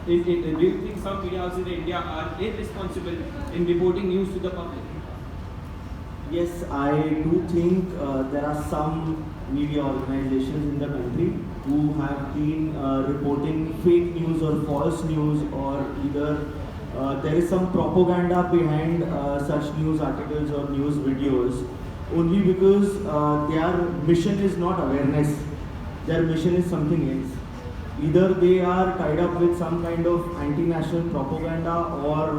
do you think some media houses in India are irresponsible in reporting news to the public? Yes, I do think there are some media organizations in the country who have been reporting fake news or false news, or either there is some propaganda behind such news articles or news videos, only because their mission is not awareness, their mission is something else. Either they are tied up with some kind of anti-national propaganda, or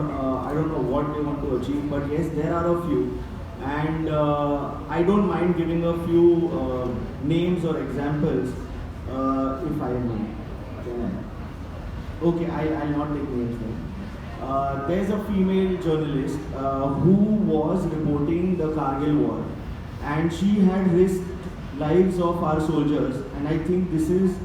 I don't know what they want to achieve, but yes, there are a few. And I don't mind giving a few names or examples if I may. Okay, I'll not take names then. There's a female journalist who was reporting the Kargil war, and she had risked lives of our soldiers, and I think this is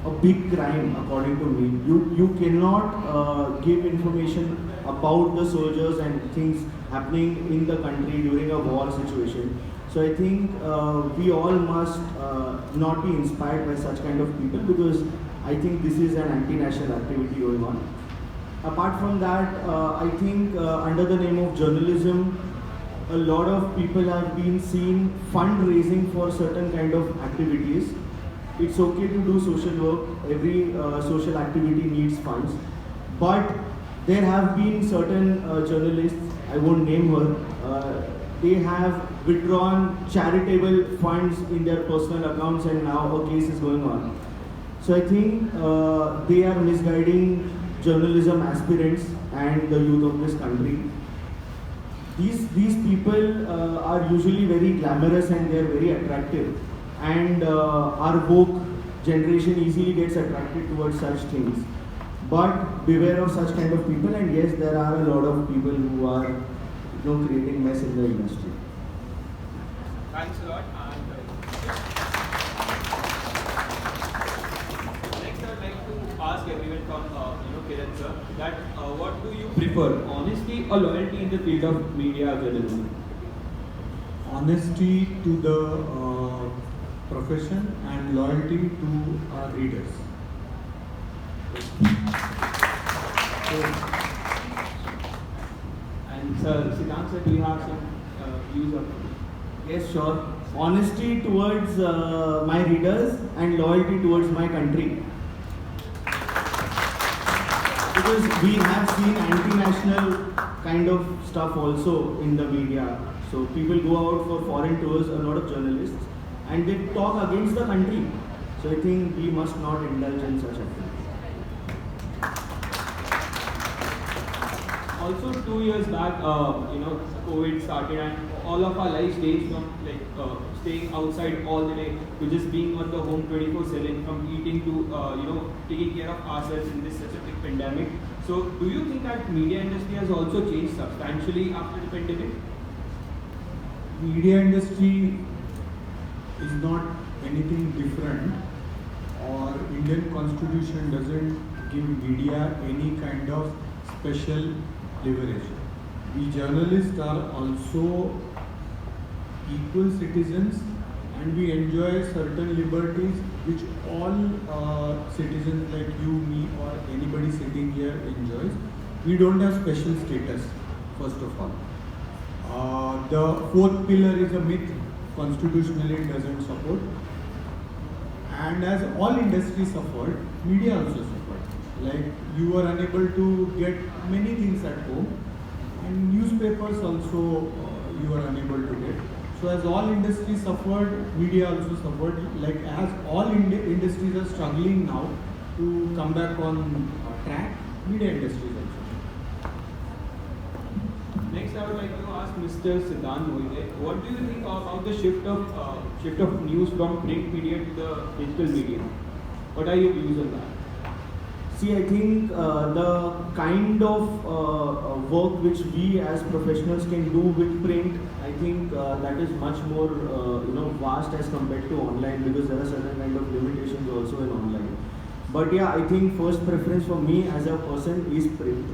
a big crime according to me. You cannot give information about the soldiers and things happening in the country during a war situation. So I think we all must not be inspired by such kind of people, because I think this is an anti-national activity going on. Apart from that, I think under the name of journalism, a lot of people have been seen fundraising for certain kind of activities. It's okay to do social work, every social activity needs funds, but there have been certain journalists, I won't name her, they have withdrawn charitable funds in their personal accounts, and now a case is going on. So I think they are misguiding journalism aspirants and the youth of this country. These people are usually very glamorous and they are very attractive, and our woke generation easily gets attracted towards such things. But beware of such kind of people, and yes, there are a lot of people who are creating mess in the industry. Thanks a lot. Next, I would like to ask everyone from Kiran sir that what do you prefer, honesty or loyalty in the field of media journalism? Honesty to the profession and loyalty to our readers. And sir, Siddhant sir, do you have some views on it? Yes, sure. Honesty towards my readers and loyalty towards my country. Because we have seen anti-national kind of stuff also in the media. So people go out for foreign tours, a lot of journalists, and they talk against the country. So I think we must not indulge in such activities. Also, 2 years back, COVID started, and all of our lives changed from staying outside all the day to just being on the home 24/7, from eating to taking care of ourselves in this such a big pandemic. So, do you think that media industry has also changed substantially after the pandemic? Media industry is not anything different, or Indian constitution doesn't give media any kind of special leverage. We journalists are also equal citizens, and we enjoy certain liberties which all citizens like you, me, or anybody sitting here enjoys. We don't have special status, first of all. The fourth pillar is a myth, constitutionally it doesn't support. And as all industries suffered, media also suffered. Like you were unable to get many things at home, and newspapers also you were unable to get. So as all industries suffered, media also suffered. Like as all industries are struggling now to come back on track, media industries also. Next, I would like to ask Mr. Siddhant Moite, what do you think about the shift of news from print media to the digital media? What are your views on that? See, I think the kind of work which we as professionals can do with print, I think that is much more vast as compared to online, because there are certain kind of limitations also in online. But yeah, I think first preference for me as a person is print,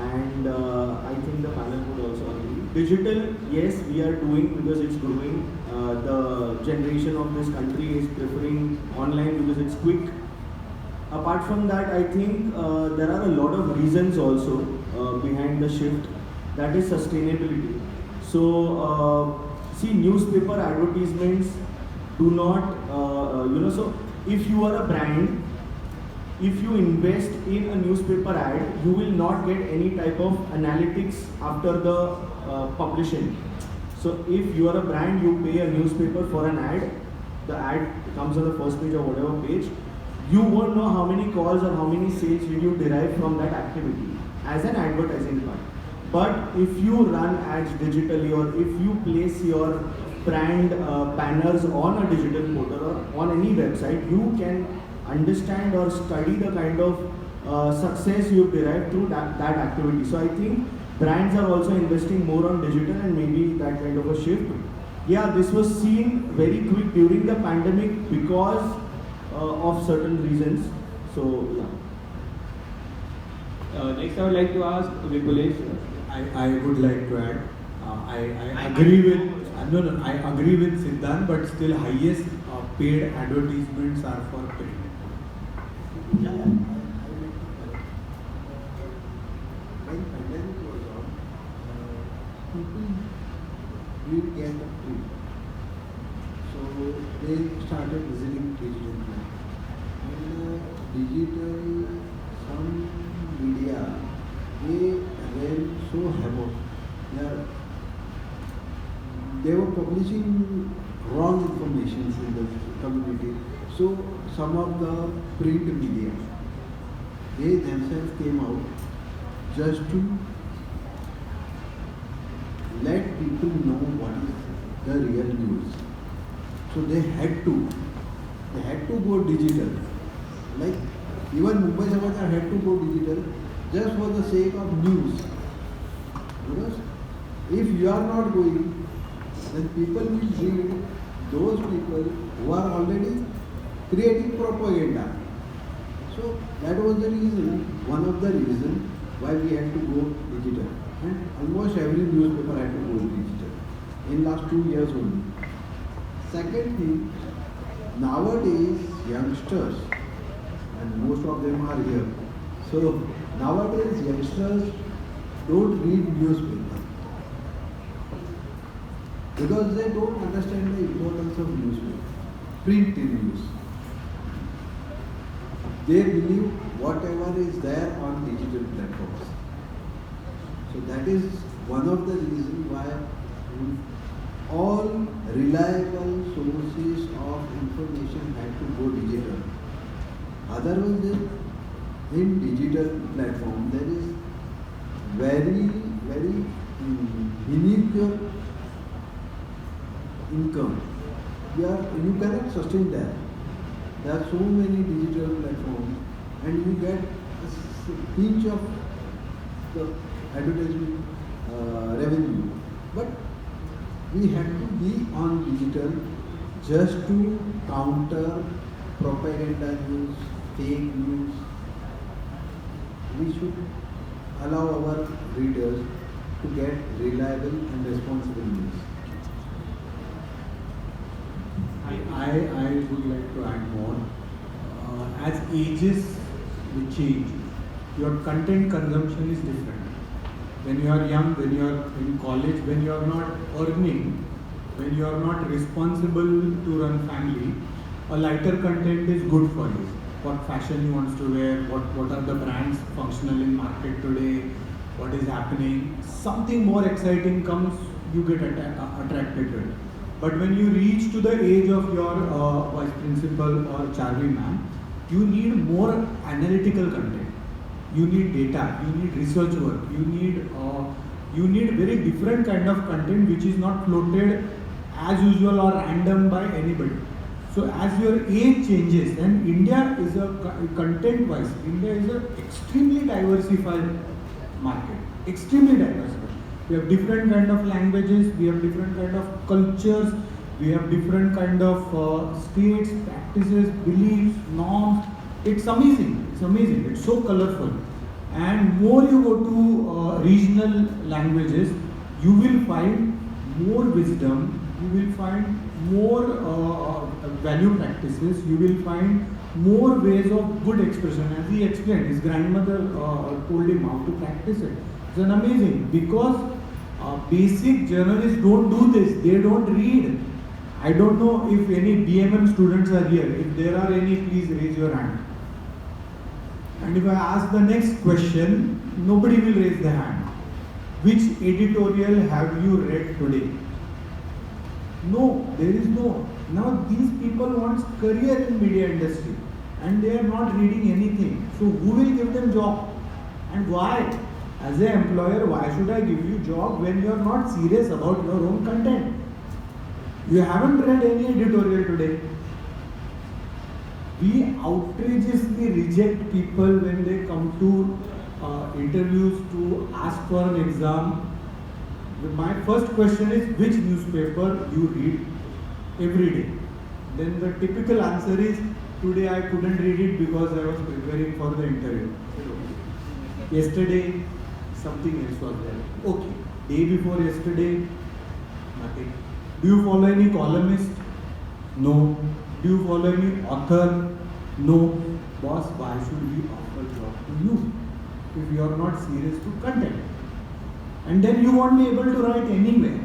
and I think the panel would also agree. Digital, yes, we are doing because it's growing. The generation of this country is preferring online because it's quick. Apart from that, I think there are a lot of reasons also behind the shift. That is sustainability. So, see, newspaper advertisements do not, so if you are a brand, if you invest in a newspaper ad, you will not get any type of analytics after the publishing. So if you are a brand, you pay a newspaper for an ad, the ad comes on the first page or whatever page, you won't know how many calls or how many sales did you derive from that activity as an advertising part. But if you run ads digitally or if you place your brand banners on a digital portal or on any website, you can understand or study the kind of success you've derived through that activity. So I think brands are also investing more on digital and maybe that kind of a shift. Yeah, this was seen very quick during the pandemic because of certain reasons. So yeah. Next, I would like to ask Vipulesh. I would like to add, I agree with I agree with Siddhant, but still highest paid advertisements are for print. Yeah, yeah. I would like to correct. When pandemic was on, people did get a free. So they started visiting digital platforms. And digital, some media, they were so havoc. They were publishing wrong information in the community. So some of the print media, they themselves came out just to let people know what is the real news. So they had to go digital. Like even Mumbai Samachar had to go digital just for the sake of news. Because if you are not going, then people will read those people who are already creating propaganda. So that was the reason, one of the reasons why we had to go digital. And almost every newspaper had to go digital in last 2 years only. Second thing, nowadays youngsters, and most of them are here. So nowadays youngsters don't read newspaper because they don't understand the importance of newspaper, print news. They believe whatever is there on digital platforms. So that is one of the reasons why all reliable sources of information had to go digital. Otherwise, in digital platform, there is very minuscule income. You cannot sustain that. There are so many digital platforms, and you get a pinch of the advertisement revenue. But we had to be on digital just to counter propaganda news, fake news. We should allow our readers to get reliable and responsible news. I would like to add more. As ages will change, your content consumption is different. When you are young, when you are in college, when you are not earning, when you are not responsible to run family, a lighter content is good for you. What fashion you want to wear, what are the brands functional in market today, what is happening. Something more exciting comes, you get attracted to it. But when you reach to the age of your vice principal or Charlie ma'am, you need more analytical content. You need data, you need research work, you need very different kind of content which is not floated as usual or random by anybody. So as your age changes, and India is a content wise, India is an extremely diversified market, extremely diversified. We have different kind of languages, we have different kind of cultures, we have different kind of states, practices, beliefs, norms. It's amazing, it's so colorful. And more you go to regional languages, you will find more wisdom, you will find more value practices, you will find more ways of good expression. As he explained, his grandmother told him how to practice it. It's an amazing, because basic journalists don't do this. They don't read. I don't know if any BMM students are here. If there are any, please raise your hand. And if I ask the next question, nobody will raise their hand. Which editorial have you read today? No, there is no. Now these people want career in media industry and they are not reading anything. So who will give them job? And why? As an employer, why should I give you job when you are not serious about your own content? You haven't read any editorial today. We outrageously reject people when they come to interviews to ask for an exam. My first question is, which newspaper you read every day? Then the typical answer is, today I couldn't read it because I was preparing for the interview. Yesterday, something else was there. Okay. Day before yesterday, nothing. Do you follow any columnist? No. Do you follow any author? No. Boss, why should we offer job to you if you are not serious to content? And then you won't be able to write anywhere.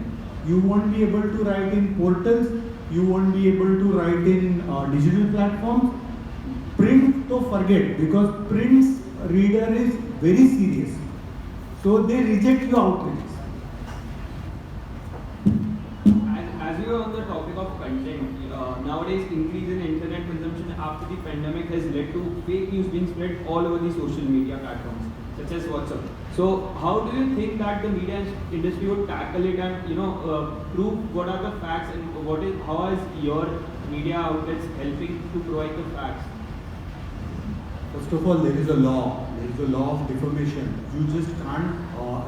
You won't be able to write in portals. You won't be able to write in digital platforms. Print, to forget, because print's reader is very serious. So they reject you outright. As we are on the topic of content, nowadays increase in internet consumption after the pandemic has led to fake news being spread all over the social media platforms, such as WhatsApp. So how do you think that the media industry would tackle it and prove what are the facts and how is your media outlets helping to provide the facts? First of all, there is a law. There is a law of defamation. You just can't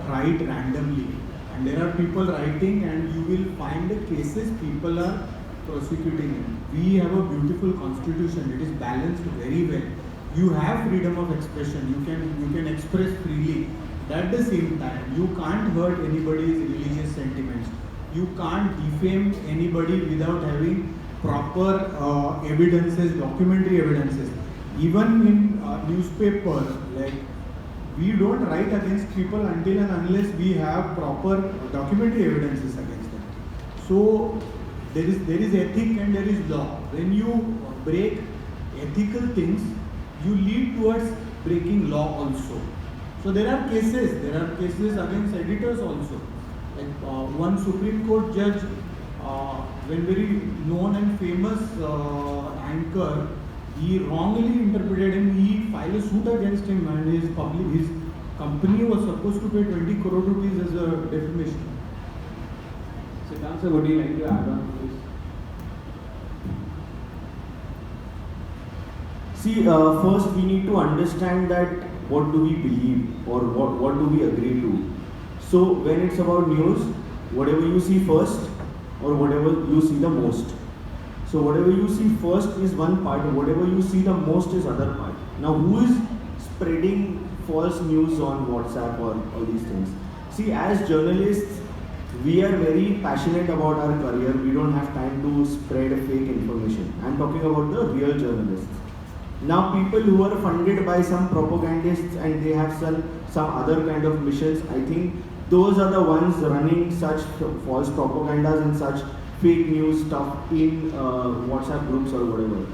write randomly. And there are people writing, and you will find the cases people are prosecuting it. We have a beautiful constitution. It is balanced very well. You have freedom of expression. You can express freely. At the same time, you can't hurt anybody's religious sentiments. You can't defame anybody without having proper evidences, documentary evidences. Even in newspapers, like, we don't write against people until and unless we have proper documentary evidences against them. So there is ethic and there is law. When you break ethical things, you lead towards breaking law also. So there are cases against editors also. Like one Supreme Court judge, when very known and famous anchor, he wrongly interpreted him. He filed a suit against him, and his company was supposed to pay 20 crore rupees as a defamation. Siddhant sir, would you like to add on to this? See, first we need to understand that what do we believe or what do we agree to. So when it's about news, whatever you see first or whatever you see the most. So whatever you see first is one part, and whatever you see the most is other part. Now who is spreading false news on WhatsApp or all these things? See, as journalists, we are very passionate about our career. We don't have time to spread fake information. I'm talking about the real journalists. Now people who are funded by some propagandists and they have some other kind of missions, I think those are the ones running such false propagandas and such fake news stuff in WhatsApp groups or whatever.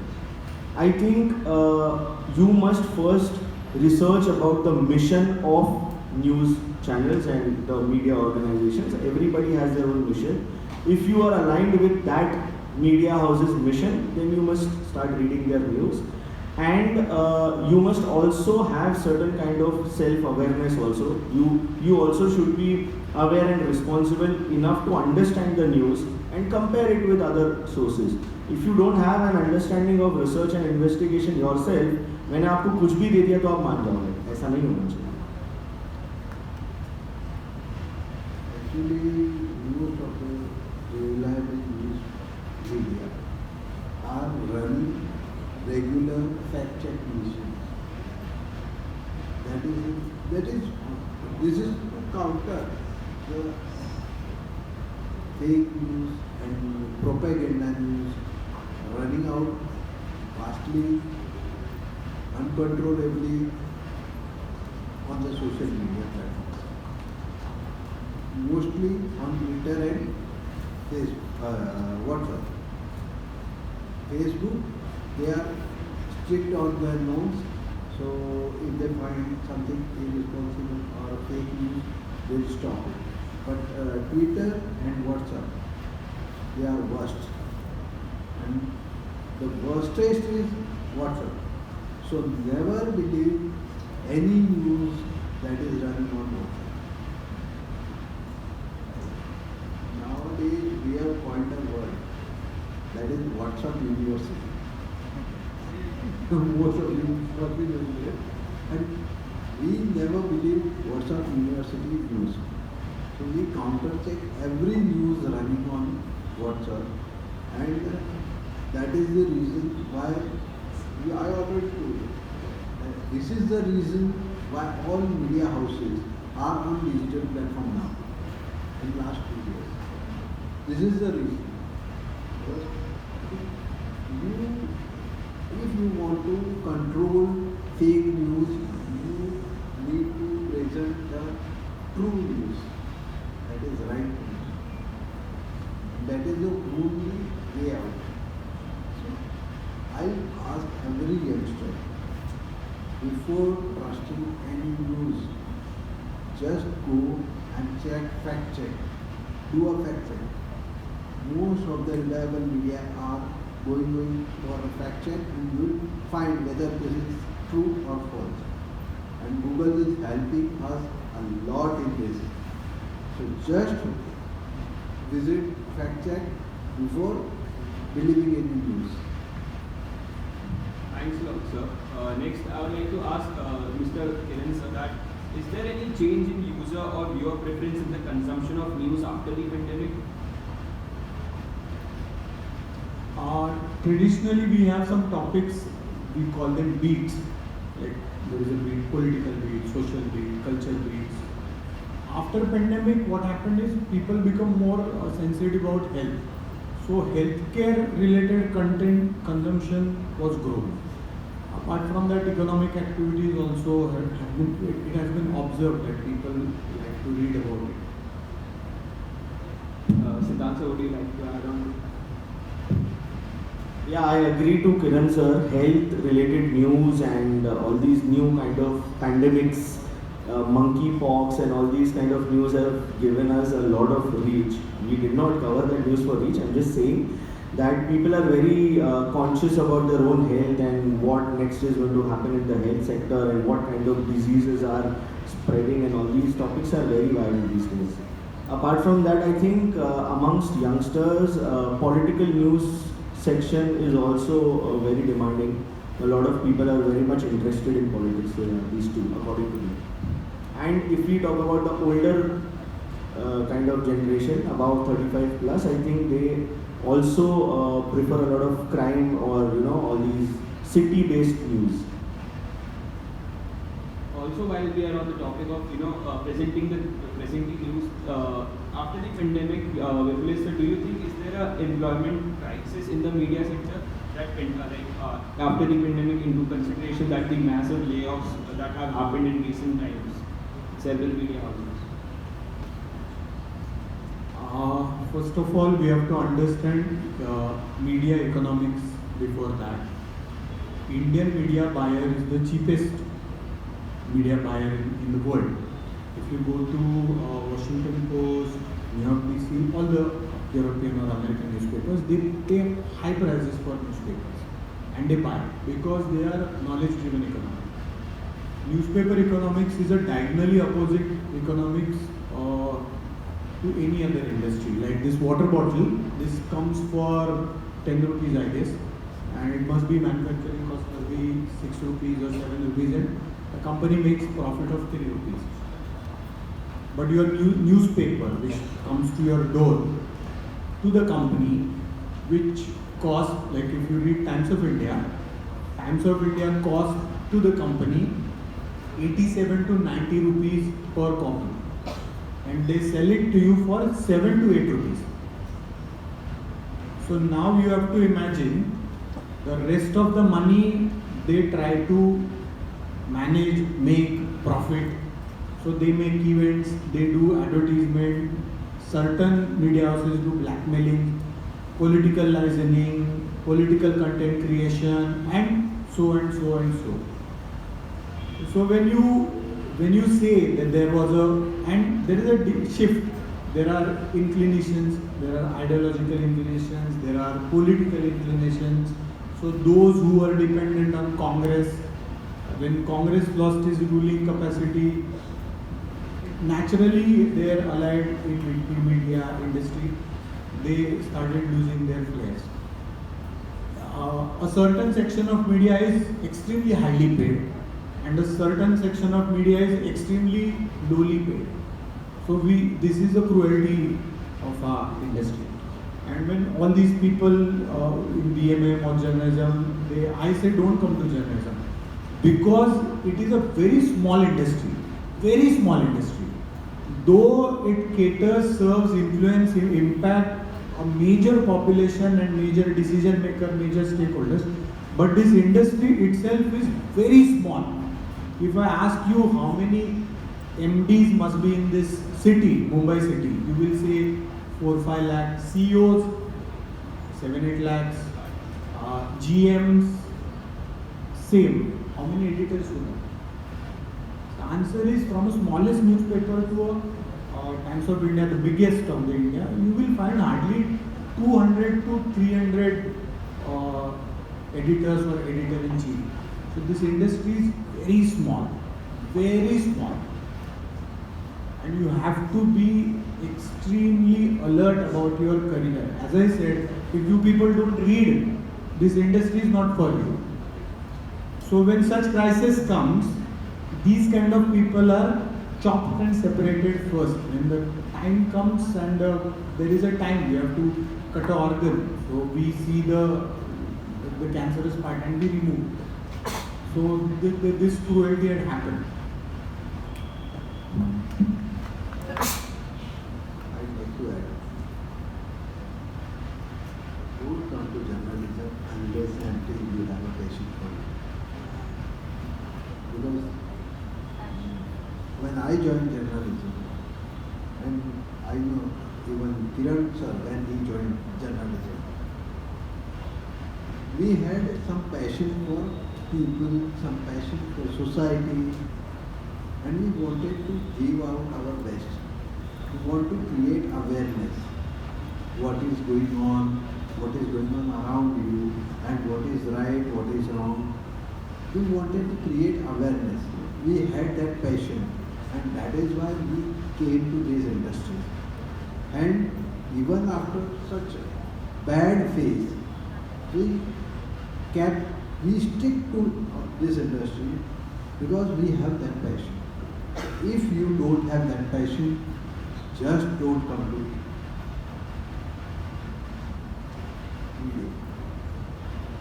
I think you must first research about the mission of news channels and the media organizations. Everybody has their own mission. If you are aligned with that media house's mission, then you must start reading their news. And you must also have certain kind of self-awareness also. You also should be aware and responsible enough to understand the news and compare it with other sources. If you don't have an understanding of research and investigation yourself, मैंने आपको कुछ भी दे दिया तो आप मान जाओगे. ऐसा नहीं होना चाहिए. Actually, most of the reliable news media are running regular fact check missions. This is to counter the fake news and propaganda news running out vastly uncontrollably on the social media platforms, mostly on Twitter and WhatsApp. Facebook, they are strict on their norms, so if they find something irresponsible or fake news, they'll stop it. But Twitter and WhatsApp, they are worst. And the worstest is WhatsApp. So never believe any news that is running on WhatsApp. Nowadays we have coined a word that is WhatsApp University. Most of you must be familiar. And we never believe WhatsApp University news. So we counter check every news running on WhatsApp, and that is the reason why I already told you. This is the reason why all media houses are on digital platform now in last 2 years. This is the reason. Because if you want to control fake news, you need to present the true news. That is right news. That is the only way out. So I ask every youngster, before trusting any news, just go and fact check. Do a fact check. Most of the reliable media are going for a fact check, and you will find whether this is true or false. And Google is helping us a lot in this. So just visit fact check before believing any news. Thanks a lot, sir. Next, I would like to ask Mr. Kiran sir that is there any change in user or viewer preference in the consumption of news after the pandemic? Traditionally, we have some topics, we call them beats. Like there is a beat, political beat, social beat, culture beats. After pandemic, what happened is people become more sensitive about health. So healthcare related content consumption was growing. Apart from that, economic activities also it has been observed that people like to read about it. Siddhant sir, would you like to add on? Yeah, I agree to Kiran sir. Health related news and all these new kind of pandemics, monkeypox and all these kind of news have given us a lot of reach. We did not cover that news for reach. I'm just saying that people are very conscious about their own health and what next is going to happen in the health sector and what kind of diseases are spreading, and all these topics are very vital these days. Apart from that, I think amongst youngsters, political news section is also very demanding. A lot of people are very much interested in politics. These two, according to me. And if we talk about the older kind of generation, about 35 plus, I think they also prefer a lot of crime or all these city-based news. Also, while we are on the topic of presenting news after the pandemic, Vipul sir, do you think is there a employment crisis in the media sector that after the pandemic, into consideration that the massive layoffs that have happened in recent times, several media houses? First of all, we have to understand media economics before that. Indian media buyer is the cheapest media buyer in the world. If you go to Washington Post, New York DC, all the European or American newspapers, they pay high prices for newspapers and they buy because they are knowledge-driven economy. Newspaper economics is a diagonally opposite economics to any other industry. Like this water bottle, this comes for 10 rupees, I guess, and it must be manufacturing cost must be 6 rupees or 7 rupees, and the company makes profit of 3 rupees. But your newspaper, which comes to your door, to the company, which costs, like if you read Times of India costs to the company 87 to 90 rupees per copy, and they sell it to you for 7 to 8 rupees. So now you have to imagine the rest of the money they try to manage, make profit. So they make events, they do advertisement, certain media houses do blackmailing, political licensing, political content creation, and so and so and so. So when you say that there was a, and there is a shift, there are inclinations, there are ideological inclinations, there are political inclinations. So those who are dependent on Congress, when Congress lost its ruling capacity, naturally they are allied in media industry, they started losing their flares. A certain section of media is extremely highly paid, and a certain section of media is extremely lowly paid. So this is the cruelty of our industry. And when all these people in BMM or journalism, I say don't come to journalism, because it is a very small industry, very small industry. Though it caters, serves, influence, impact a major population and major decision maker, major stakeholders, but this industry itself is very small. If I ask you how many MDs must be in this city, Mumbai city, you will say 4-5 lakhs, CEOs 7-8 lakhs, GMs same. How many editors you know? The answer is, from a smallest newspaper to a Times of India, the biggest of the India, you will find hardly 200 to 300 editors or editor-in-chief. So this industry is very small, very small. And you have to be extremely alert about your career. As I said, if you people don't read, this industry is not for you. So when such crisis comes, these kind of people are chopped and separated first. When the time comes and there is a time, we have to cut an organ. So we see the cancerous part and we remove. So this cruelty had happened. I'd like to add. Don't come to journalism unless and until you have a passion for it. Because when I joined journalism, and I know even Kiran sir, when he joined journalism, we had some passion for people, some passion for society, and we wanted to give out our best. We want to create awareness. What is going on around you, and what is right, what is wrong. We wanted to create awareness. We had that passion, and that is why we came to this industry. And even after such a bad phase, we stick to this industry because we have that passion. If you don't have that passion, just don't come to media.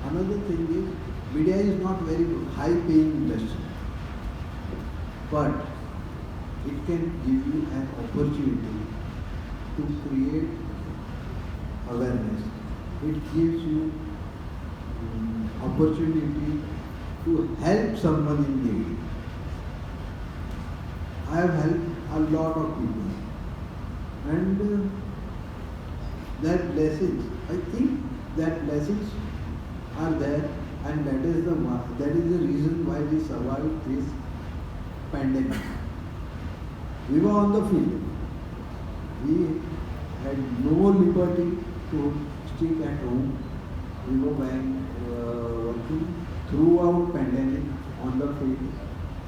Another thing is, media is not very high paying industry, but it can give you an opportunity to create awareness. It gives you opportunity to help someone in need. I have helped a lot of people, and that blessings, I think that blessings are there, and that is the reason why we survived this pandemic. We were on the field. We had no liberty to stick at home. We were working throughout pandemic on the field,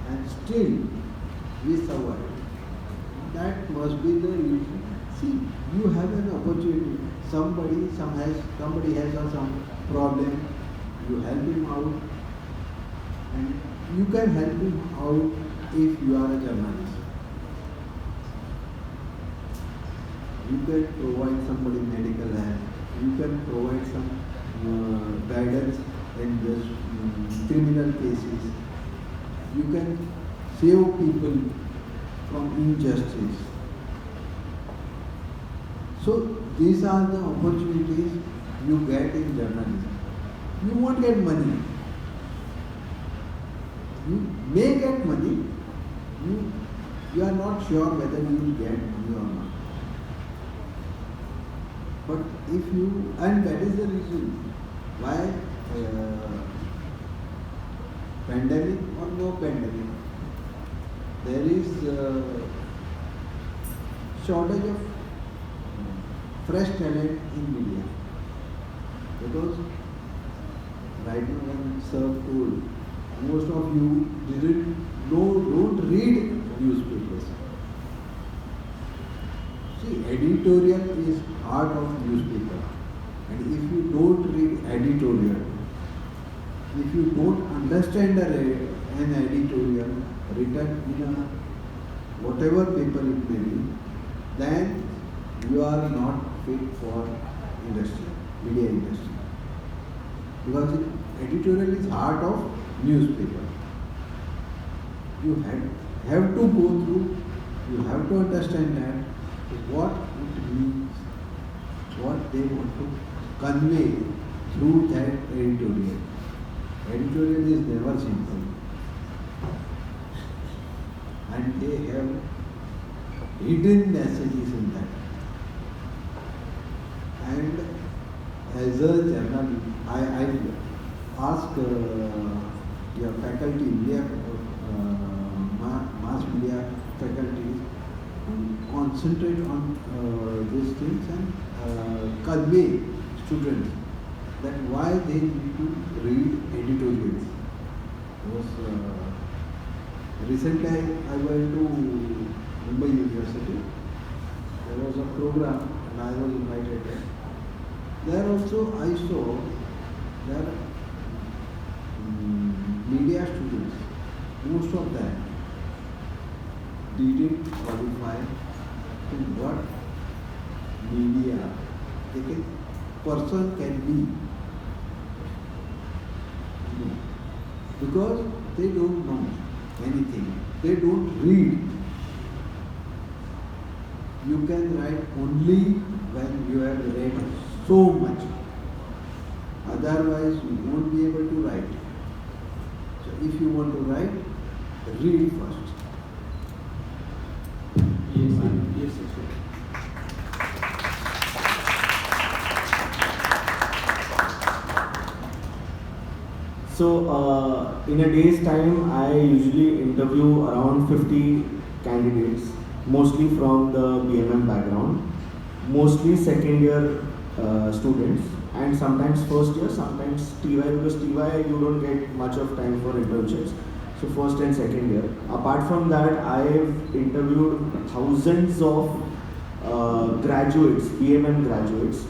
and still we survived. That must be the reason. See, you have an opportunity. Somebody has some problem. You help him out, and you can help him out if you are a journalist. You can provide somebody medical help. You can provide some guidance in this criminal cases. You can save people from injustice. So these are the opportunities you get in journalism. You won't get money. You may get money, you are not sure whether you will get money or not. But if you, and that is the reason why pandemic or no pandemic, there is shortage of fresh talent in media. Because right now when Sir told, most of you don't read newspapers. See, editorial is heart of newspaper. And if you don't read editorial, if you don't understand an editorial written in a whatever paper it may be, then you are not fit for industry, media industry. Because editorial is heart of newspaper. You have to go through, you have to understand that what it means, what they want to convey through that editorial. Editorial is never simple. And they have hidden messages in that. And as a journalist, I ask your faculty, mass media faculty, to concentrate on these things and convey students that why they need to read editorials. Because recently I went to Mumbai University. There was a program and I was invited there. There also I saw that media students, most of them didn't qualify to what media person can be. Because they don't know anything. They don't read. You can write only when you have read so much. Otherwise, you won't be able to write. So, if you want to write, read first. Yes, sir. So, in a day's time, I usually interview around 50 candidates, mostly from the BMM background, mostly second year students, and sometimes first year, sometimes TY, because TY you don't get much of time for internships. So, first and second year. Apart from that, I've interviewed thousands of graduates, BMM graduates,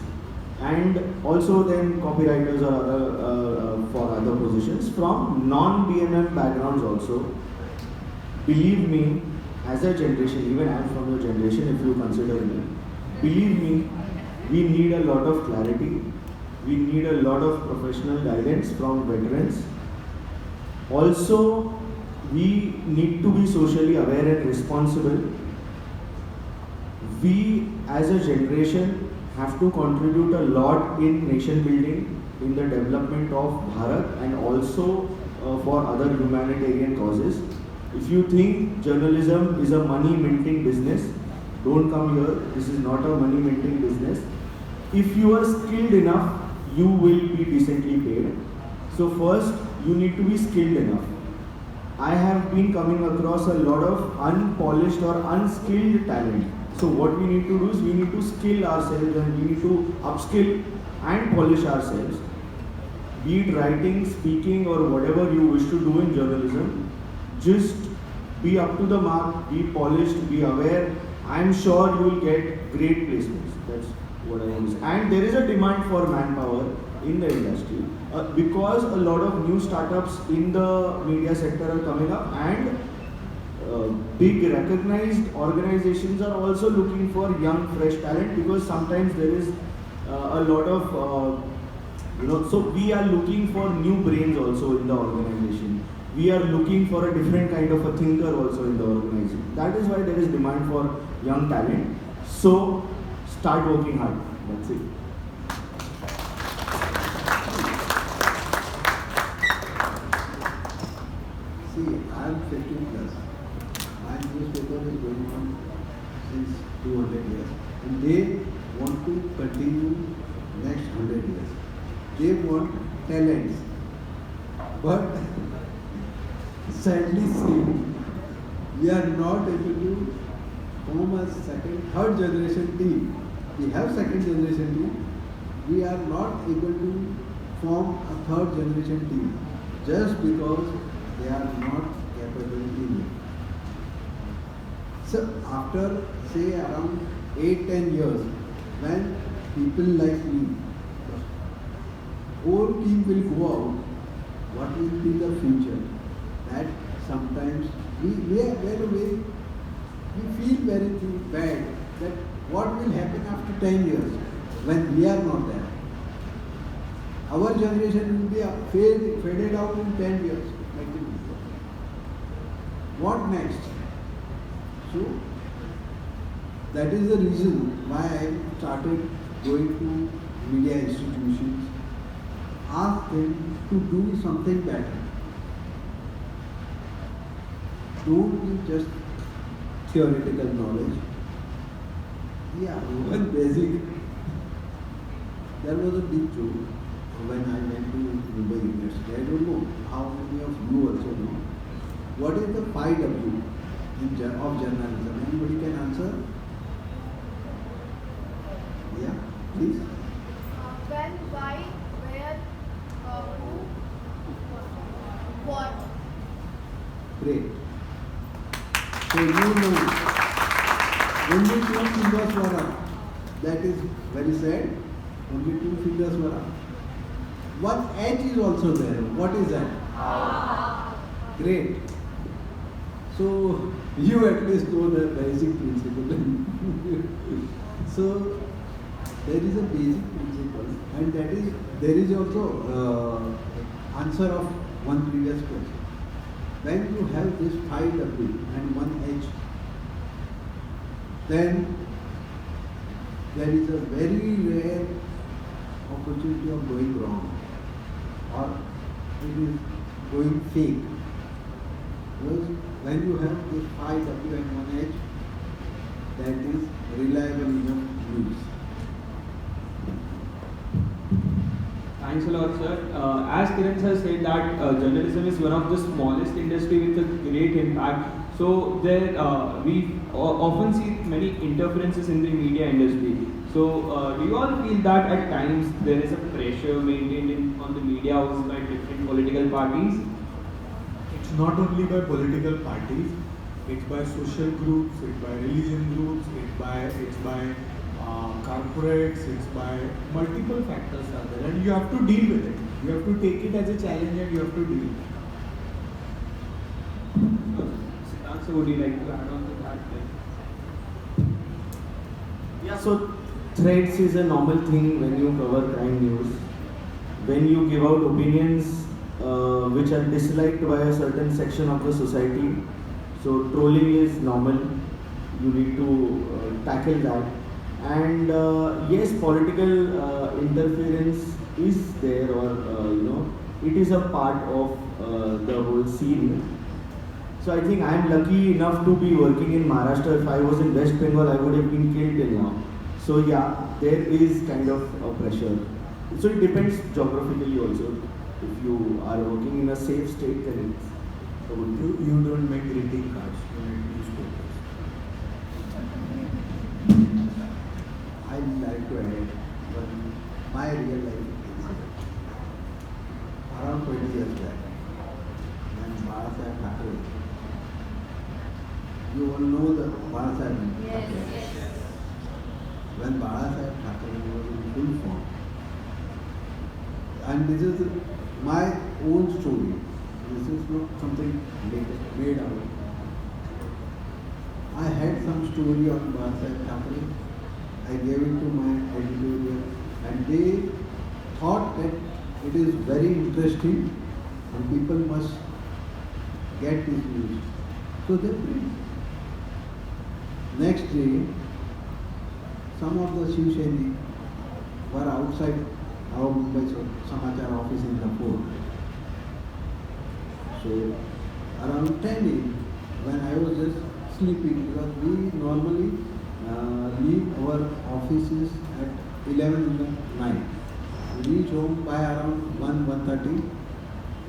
and also then copywriters or other for other positions from non-BMM backgrounds also. Believe me, as a generation, even I'm from your generation, if you consider me, believe me, we need a lot of clarity. We need a lot of professional guidance from veterans. Also, we need to be socially aware and responsible. We, as a generation, have to contribute a lot in nation building, in the development of Bharat, and also for other humanitarian causes. If you think journalism is a money minting business, don't come here. This is not a money minting business. If you are skilled enough, you will be decently paid. So first, you need to be skilled enough. I have been coming across a lot of unpolished or unskilled talent. So what we need to do is we need to skill ourselves and we need to upskill and polish ourselves. Be it writing, speaking, or whatever you wish to do in journalism, just be up to the mark, be polished, be aware. I am sure you will get great placements. That's what I want to say. And there is a demand for manpower in the industry because a lot of new startups in the media sector are coming up, and big recognized organizations are also looking for young fresh talent, because sometimes there is a lot of so we are looking for new brains also in the organization. We are looking for a different kind of a thinker also in the organization. That is why there is demand for young talent. So start working hard. That's it. See, I am 50 plus. My newspaper is going on since 200 years. And they want to continue next 100 years. They want talents. But sadly saying, we are not able to form a second, third generation team. We have second generation team. We are not able to form a third generation team just because they are not capable in it. So after say around 8-10 years, when people like me, whole team will go out, what will be the future? That sometimes we are very, we feel very bad that what will happen after 10 years when we are not there. Our generation will be faded out in 10 years. Like this. What next? So, that is the reason why I started going to media institutions, ask them to do something better. Don't be just theoretical knowledge. Yeah, one basic. There was a big joke when I went to Mumbai University. I don't know how many of you also know. What is the 5W of journalism? Anybody can answer? Yeah, please. When, why, where, who, what. Great. So you know, only 2 fingers were up. That is very sad. Only 2 fingers were up. One H is also there. What is that? Great. So you at least know the basic principle. So there is a basic principle, and that is there is also answer of one previous question. When you have this 5W and 1H, then there is a very rare opportunity of going wrong, or it is going fake. Because when you have this 5W and 1H, that is reliable enough news. Thanks a lot, sir. As Kiran sir said that journalism is one of the smallest industry with a great impact. So there we often see many interferences in the media industry. So do you all feel that at times there is a pressure maintained on the media houses by different political parties? It's not only by political parties, it's by social groups, it's by religion groups, it's by corporates, it's by multiple factors are there, and you have to deal with it. You have to take it as a challenge and you have to deal with it. Siddhant, so would you like to add on to that? Yeah, so threats is a normal thing when you cover crime news. When you give out opinions which are disliked by a certain section of the society, so trolling is normal. You need to tackle that. And yes, political interference is there, or it is a part of the whole scene. So I think I am lucky enough to be working in Maharashtra. If I was in West Bengal, I would have been killed till now. So yeah, there is kind of a pressure. So it depends geographically also. If you are working in a safe state, then it's a good thing. You don't make greeting cards, you make newspapers. I would like to add one my real life incident. Around 20 years back, when Bala Thackeray, you all know the Bala Thackeray. When Bala Thackeray was in full form, and this is my own story. This is not something made out. I had some story on Bala Thackeray. I gave it to my editorial, and they thought that it is very interesting and people must get this news. So they print. Next day, some of the Shiv Sainik were outside our Mumbai Samachar office in the fort. So around 10 a.m. when I was just sleeping, because we normally leave our offices at 11 in the night. We reach home by around 1:30.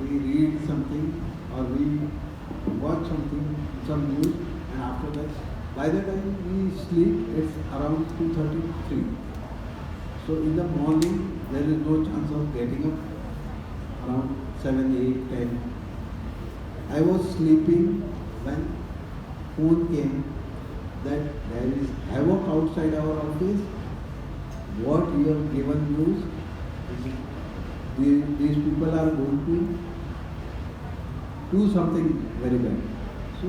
We read something or we watch something, some news, and after that, by the time we sleep, it's around 2:33. So in the morning, there is no chance of getting up around 7, 8, 10. I was sleeping when phone came that there is havoc outside our office. What you have given news, these people are going to do something very bad. So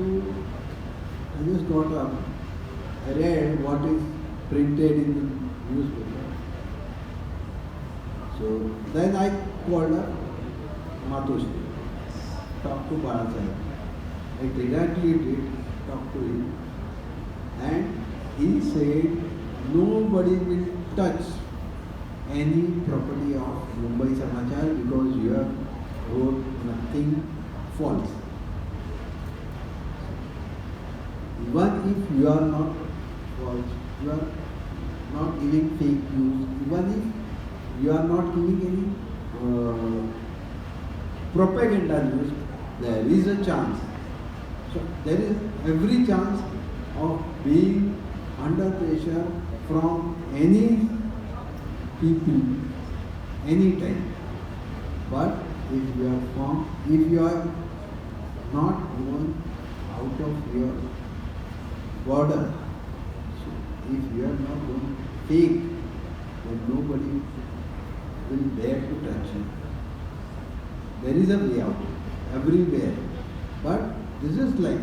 I just got up. I read what is printed in the newspaper. So then I called up Matoshi, talked to Barasai. I directly did talk to him, and he said nobody will touch any property of Mumbai Samachar because you have wrote nothing false. Even if you are not false, you are not giving fake news, even if you are not giving any propaganda news, there is a chance. So there is every chance of being under pressure from any people, anytime. But if you are firm, if you are not gone out of your border, so if you are not going fake, then nobody will dare to touch you. There is a way out everywhere, but this is like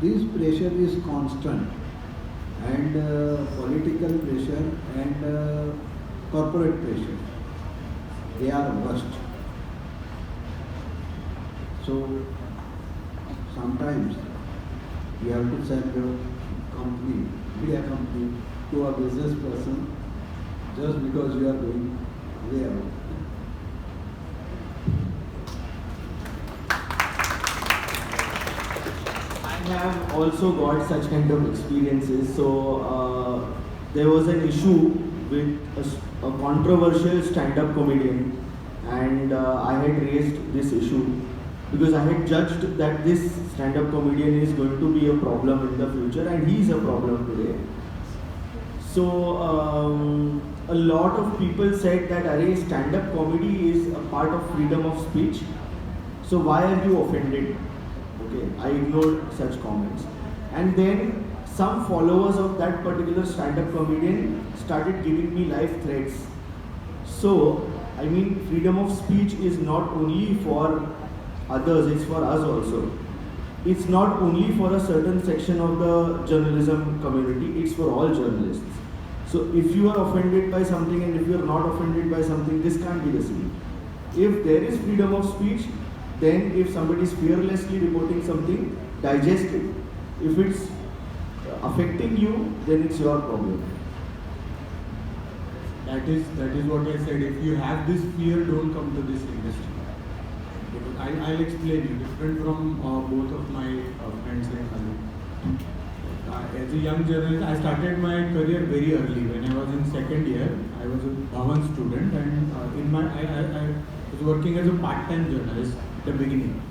this pressure is constant, and political pressure and corporate pressure, they are worst. So sometimes you have to sell your company, media company, to a business person just because you are going way out. I have also got such kind of experiences. So there was an issue with a controversial stand-up comedian, and I had raised this issue because I had judged that this stand-up comedian is going to be a problem in the future, and he is a problem today. So a lot of people said that array stand-up comedy is a part of freedom of speech. So why are you offended? Okay, I ignored such comments. And then some followers of that particular stand-up comedian started giving me life threats. So, I mean, freedom of speech is not only for others, it's for us also. It's not only for a certain section of the journalism community, it's for all journalists. So if you are offended by something and if you are not offended by something, this can't be the same. If there is freedom of speech, then if somebody is fearlessly reporting something, digest it. If it's affecting you, then it's your problem. That is what I said. If you have this fear, don't come to this industry. I'll explain you. Different from both of my friends and colleagues. As a young journalist, I started my career very early. When I was in second year, I was a Bhavan student, and I was working as a part-time journalist at the beginning.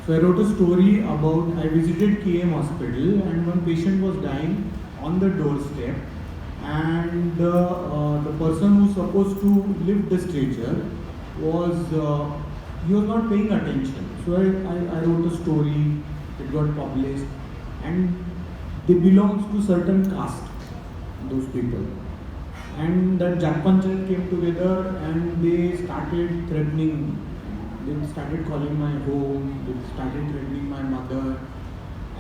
So I wrote a story about, I visited KM hospital, and one patient was dying on the doorstep, and the person who's supposed to lift the stretcher was he was not paying attention. So I wrote a story, it got published, and they belongs to certain caste, those people. And that Jat Panchayat came together and they started threatening. They started calling my home, they started threatening my mother.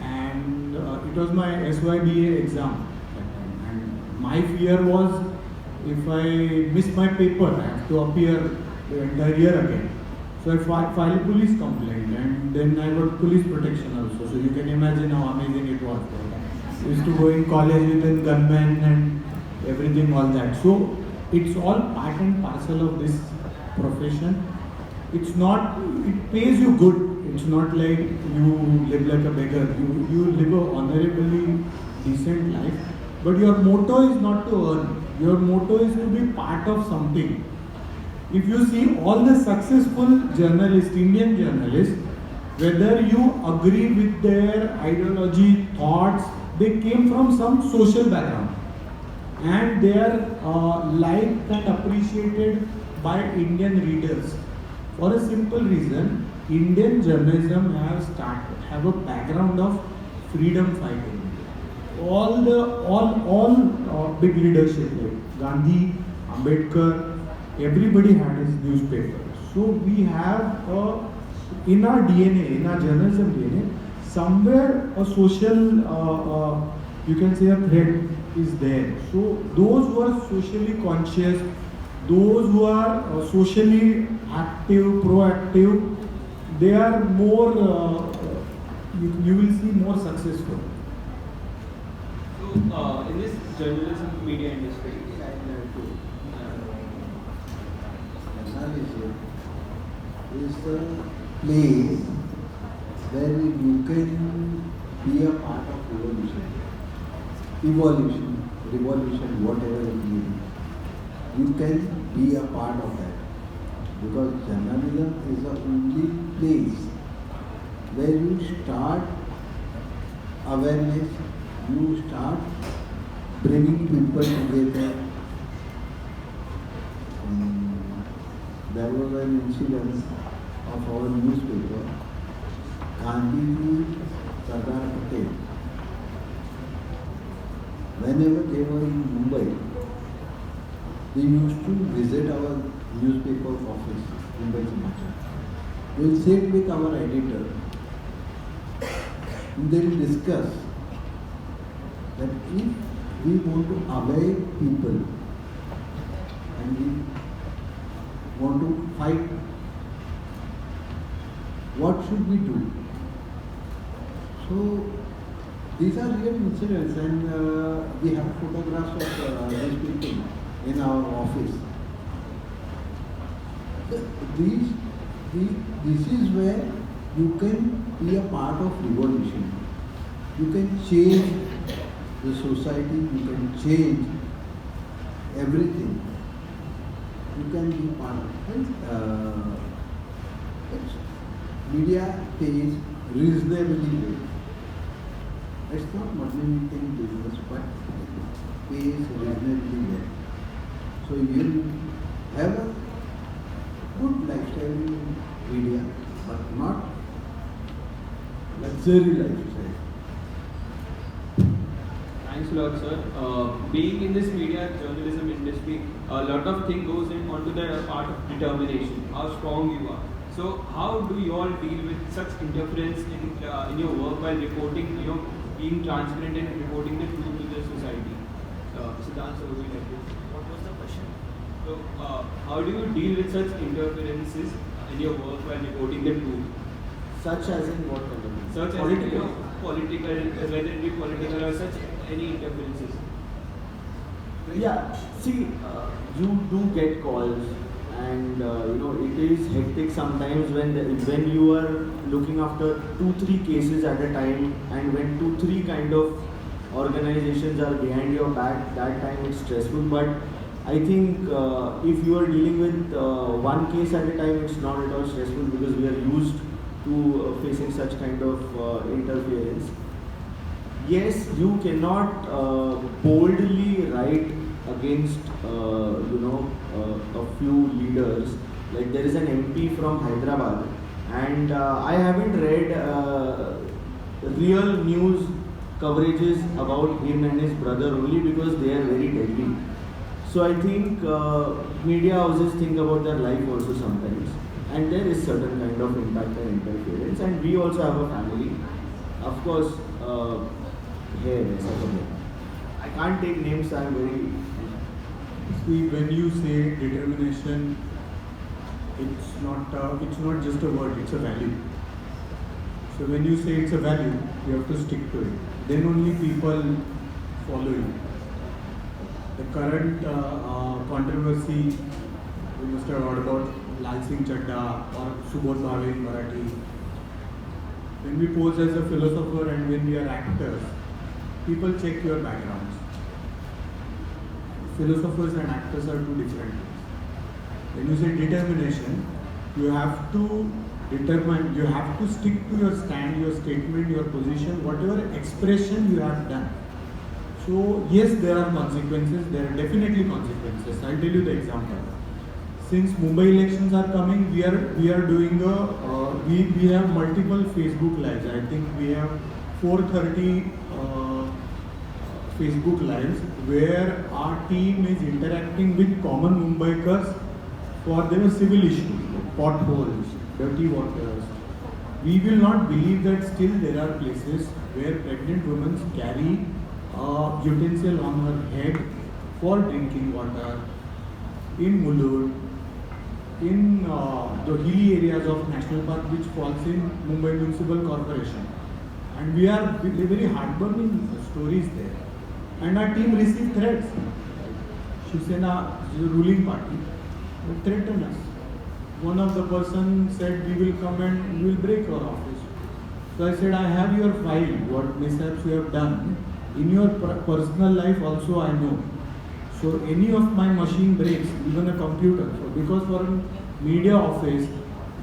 And it was my SYBA exam that time. And my fear was, if I miss my paper, I have to appear the entire year again. So I filed a police complaint, and then I got police protection also. So you can imagine how amazing it was. I used to go in college with a gunman and everything, all that. So it's all part and parcel of this profession. It's not, it pays you good. It's not like you live like a beggar. You live a honorably decent life. But your motto is not to earn. Your motto is to be part of something. If you see all the successful journalists, Indian journalists, whether you agree with their ideology, thoughts, they came from some social background and they are liked and appreciated by Indian readers. For a simple reason, Indian journalism have a background of freedom fighting. All big leadership like Gandhi, Ambedkar, everybody had his newspaper. So we have in our DNA, in our journalism DNA, somewhere a social, you can say a thread is there. So those who are socially conscious, those who are socially active, proactive, they are more, you will see more successful. So, in this journalism media industry, Journalism is the place where you can be a part of revolution, whatever it may be. You can be a part of that. Because journalism is the only place where you start awareness, you start bringing people together. There was an incident of our newspaper, Gandhiji, Sardar Patel. Whenever they were in Mumbai, they used to visit our newspaper office, Mumbai Samachar. They will sit with our editor and they will discuss that if we want to aware people and we want to fight, what should we do? So these are real incidents and we have photographs of these people in our office. This is where you can be a part of revolution. You can change the society, you can change everything. You can be part of it. Media pays reasonably well. It's not money thing business, but it pays reasonably well. So you have a good lifestyle in media, but not luxury lifestyle. thanks a lot, sir. Being in this media journalism industry, a lot of thing goes in onto the part of determination, how strong you are. So, how do you all deal with such interference in your work while reporting, being transparent and reporting the truth to the society? Siddhant, sir, would you like to? What was the question? So, how do you deal with such interferences in your work while reporting the truth? Such as in what kind of? Such as political, whether it be political or such any interferences. Yeah, see, you do get calls, and it is hectic sometimes when you are looking after 2-3 cases at a time, and when 2-3 kind of organizations are behind your back, that time it's stressful. But I think if you are dealing with one case at a time, it's not at all stressful because we are used to facing such kind of interference. Yes, you cannot boldly write against a few leaders. Like there is an MP from Hyderabad, and I haven't read real news coverages about him and his brother only because they are very deadly. So I think media houses think about their life also sometimes, and there is certain kind of impact and interference. And we also have a family, of course. Here, I can't take names. I'm very. See, when you say determination, it's not just a word; it's a value. So when you say it's a value, you have to stick to it. Then only people follow you. The current controversy, you must have heard about Lal Singh Chadda or Subodh Bhave in Marathi. When we pose as a philosopher and when we are actors, people check your backgrounds. Philosophers and actors are two different things. When you say determination, you have to determine, you have to stick to your stand, your statement, your position, whatever expression you have done. So yes, there are consequences, there are definitely consequences. I'll tell you the example. Since Mumbai elections are coming, we are doing we have multiple Facebook lives. I think we have 430 Facebook lives where our team is interacting with common Mumbaikars for their civil issues, like potholes, dirty waters. We will not believe that still there are places where pregnant women carry a utensil on her head for drinking water. In Mulund, in the hilly areas of National Park which falls in Mumbai Municipal Corporation. And we are very heartburning stories there. And our team received threats. Shiv Sena, the ruling party, threatened us. One of the person said, we will come and we will break our office. So I said, I have your file, what mishaps you have done. In your personal life also I know. So any of my machine breaks, even a computer. So because for a media office,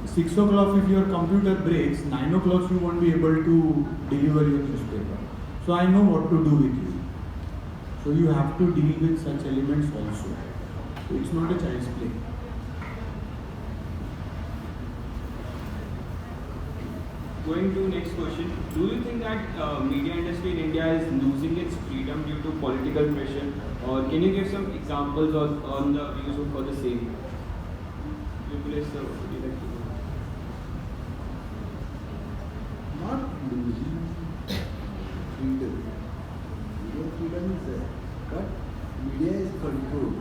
6 o'clock if your computer breaks, 9 o'clock you won't be able to deliver your newspaper. So I know what to do with you. So you have to deal with such elements also. So it's not a child's play. Going to next question, do you think that media industry in India is losing its freedom due to political pressure, or can you give some examples on the views for the same? Would you like to know? Not losing freedom. Media freedom is there, but media is controlled.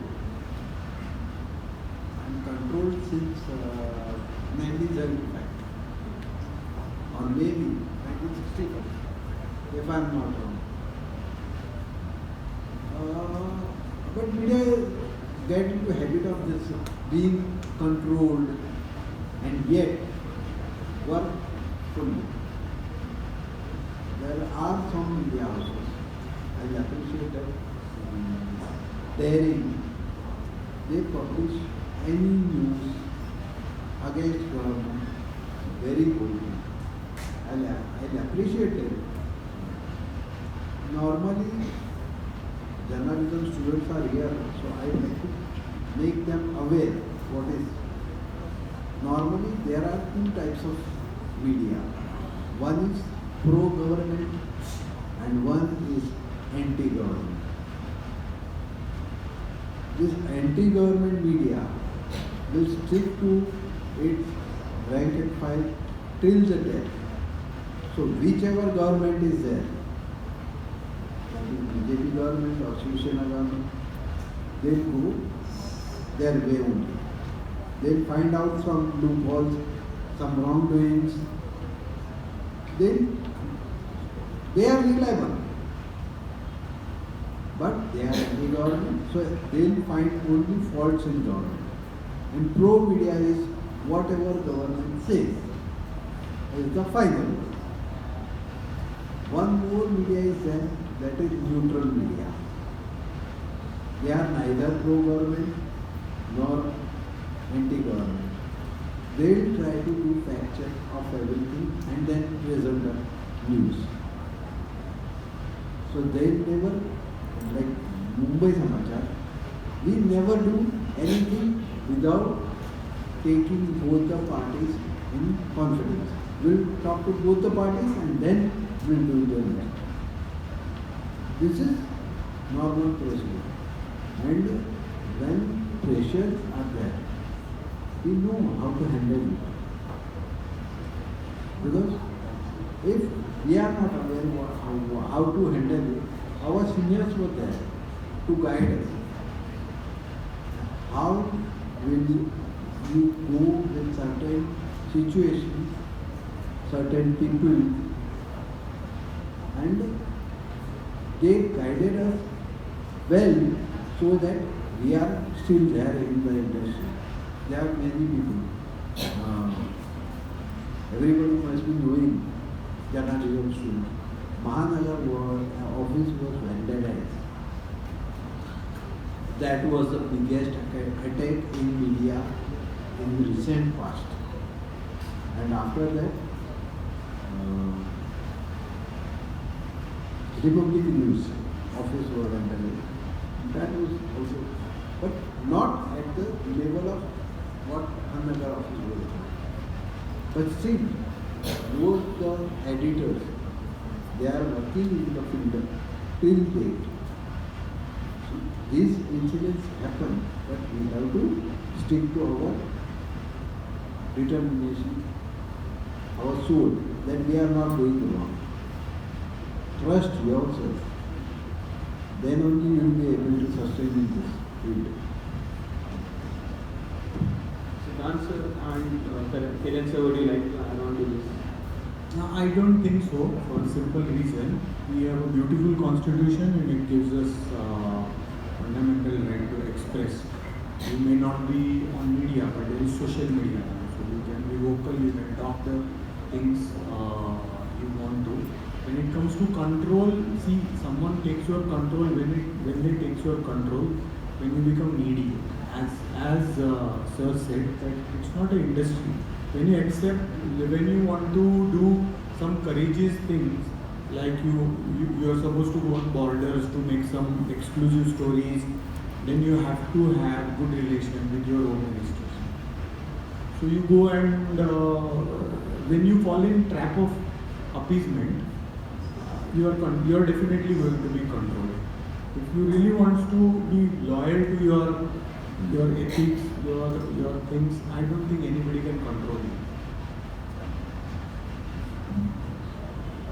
And controlled since 1975. Or maybe 1965, if I am not wrong. But media get into habit of this being controlled and yet work fully. There are some media houses, I appreciate that, daring. They publish any news against government very boldly. I'll appreciate it. Normally, journalism students are here, so I like to make them aware what is. Normally, there are two types of media. One is pro-government and one is anti-government. This anti-government media will stick to its rank and file till the death. So whichever government is there, BJP government or Shiv Sena government, they'll go their way only. They'll find out some loopholes, some wrongdoings. Then they are reliable. But they are anti-government, so they'll find only faults in government. And pro-media is whatever government says is the final word. One more media is there, that is neutral media. They are neither pro-government nor anti-government. They will try to do fact check of everything and then present the news. So they never, like Mumbai Samachar, we never do anything without taking both the parties in confidence. We'll talk to both the parties and then we'll do the next. This is normal procedure. And when pressures are there, we know how to handle it. Because if we are not aware of how to handle it, our seniors were there to guide us. How will you go with certain situations, certain people, and they guided us well so that we are still there in the industry. There are many people. Everybody must be knowing journalism students. Mahanagar office was vandalized. That was the biggest attack in media in the recent past. And after that, Republic News office was vandalized. That was also, but not at the level of what Mahanagar office was. But still, both the editors, they are working in the field till date. So these incidents happen, but we have to stick to our determination, our soul, that we are not doing wrong. Trust yourself. Then only you will be able to sustain in this field. Siddhant sir and Kiran sir, would you like to add on to this? No, I don't think so, for a simple reason. We have a beautiful constitution and it gives us fundamental right to express. You may not be on media, but there is social media now. So you can be vocal, you can talk the things you want to. When it comes to control, see, someone takes your control when they takes your control, when you become needy. As sir said, that it's not an industry. When you want to do some courageous things, like you are supposed to go on borders to make some exclusive stories, then you have to have good relation with your own ministers. So you go and when you fall in trap of appeasement, you are definitely going to be controlled. If you really want to be loyal to your ethics, your things, I don't think anybody can control you.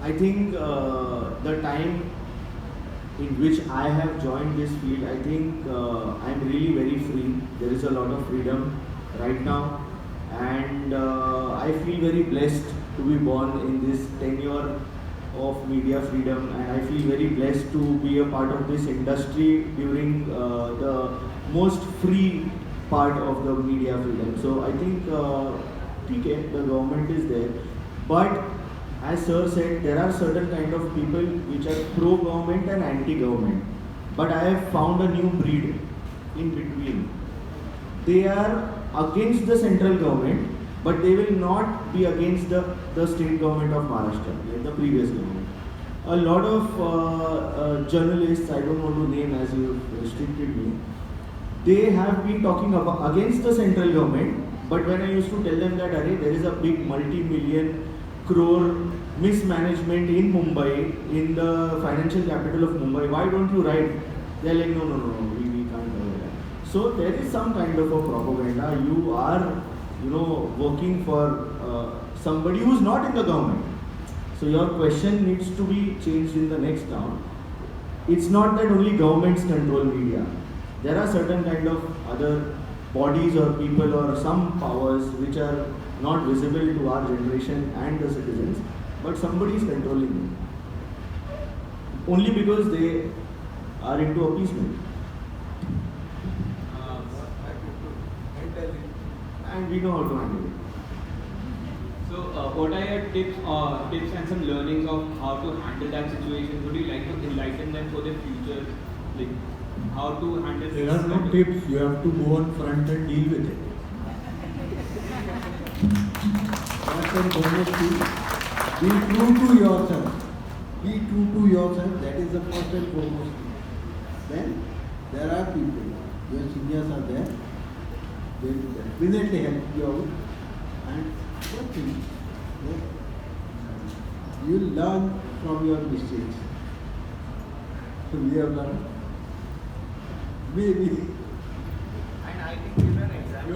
I think the time in which I have joined this field, I think I'm really very free. There is a lot of freedom right now, and I feel very blessed to be born in this tenure of media freedom, and I feel very blessed to be a part of this industry during the most free part of the media freedom. So I think okay, the government is there, but as sir said, there are certain kind of people which are pro-government and anti-government. But I have found a new breed in between. They are against the central government, but they will not be against the state government of Maharashtra, like the previous government. A lot of journalists, I don't want to name as you restricted me, they have been talking about against the central government, but when I used to tell them that there is a big multi-million crore mismanagement in Mumbai, in the financial capital of Mumbai, why don't you write? They are like, no, we can't do that. So there is some kind of a propaganda. You are, working for somebody who is not in the government. So your question needs to be changed in the next round. It's not that only governments control media. There are certain kind of other bodies or people or some powers which are not visible to our generation and the citizens, but somebody is controlling them. Only because they are into appeasement. And we know how to handle it. So, what are your tips and some learnings of how to handle that situation? Would you like to enlighten them for the future, like how to handle? There are no tips. You have to go on front and deal with it. First and foremost, be true to yourself. Be true to yourself. That is the first and foremost thing. Then there are people. Your seniors are there. They will definitely help you out. And one thing, you will learn from your mistakes. So we have learned. Maybe. And I think give an example.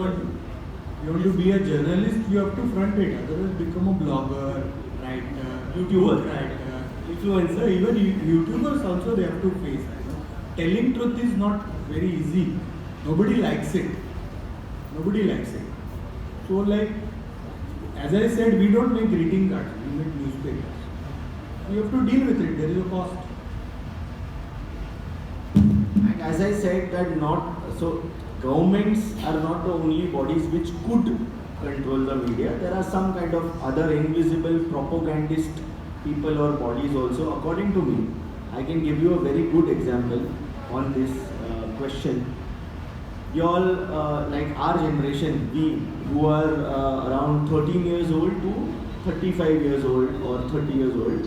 You want to be a journalist, you have to front it. Otherwise, become a blogger, writer, YouTuber. writer, influencer. Even YouTubers also they have to face. Telling truth is not very easy. Nobody likes it. So like, as I said, we don't make greeting cards. We make newspapers. You have to deal with it. There is a cost. And as I said, governments are not the only bodies which could control the media. There are some kind of other invisible propagandist people or bodies also, according to me. I can give you a very good example on this question. You all, like our generation, we who are around 13 years old to 35 years old or 30 years old,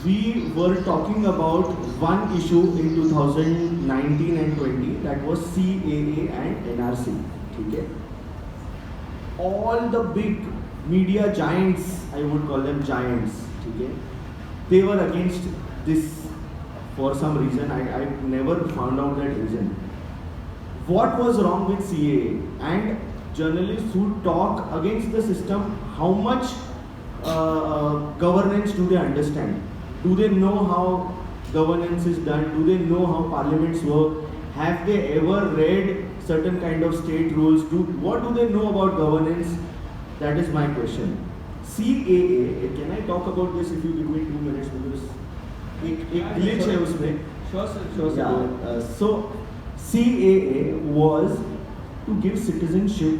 we were talking about one issue in 2019 and 20, that was CAA and NRC. Okay? All the big media giants, I would call them giants, okay, they were against this for some reason. I never found out that reason. What was wrong with CAA? And journalists who talk against the system, how much governance do they understand? Do they know how governance is done? Do they know how parliaments work? Have they ever read certain kind of state rules? What do they know about governance? That is my question. CAA, can I talk about this if you give me 2 minutes, because एक glitch है उसमें. Sure, sir. Sure, sir. Yeah. So CAA was to give citizenship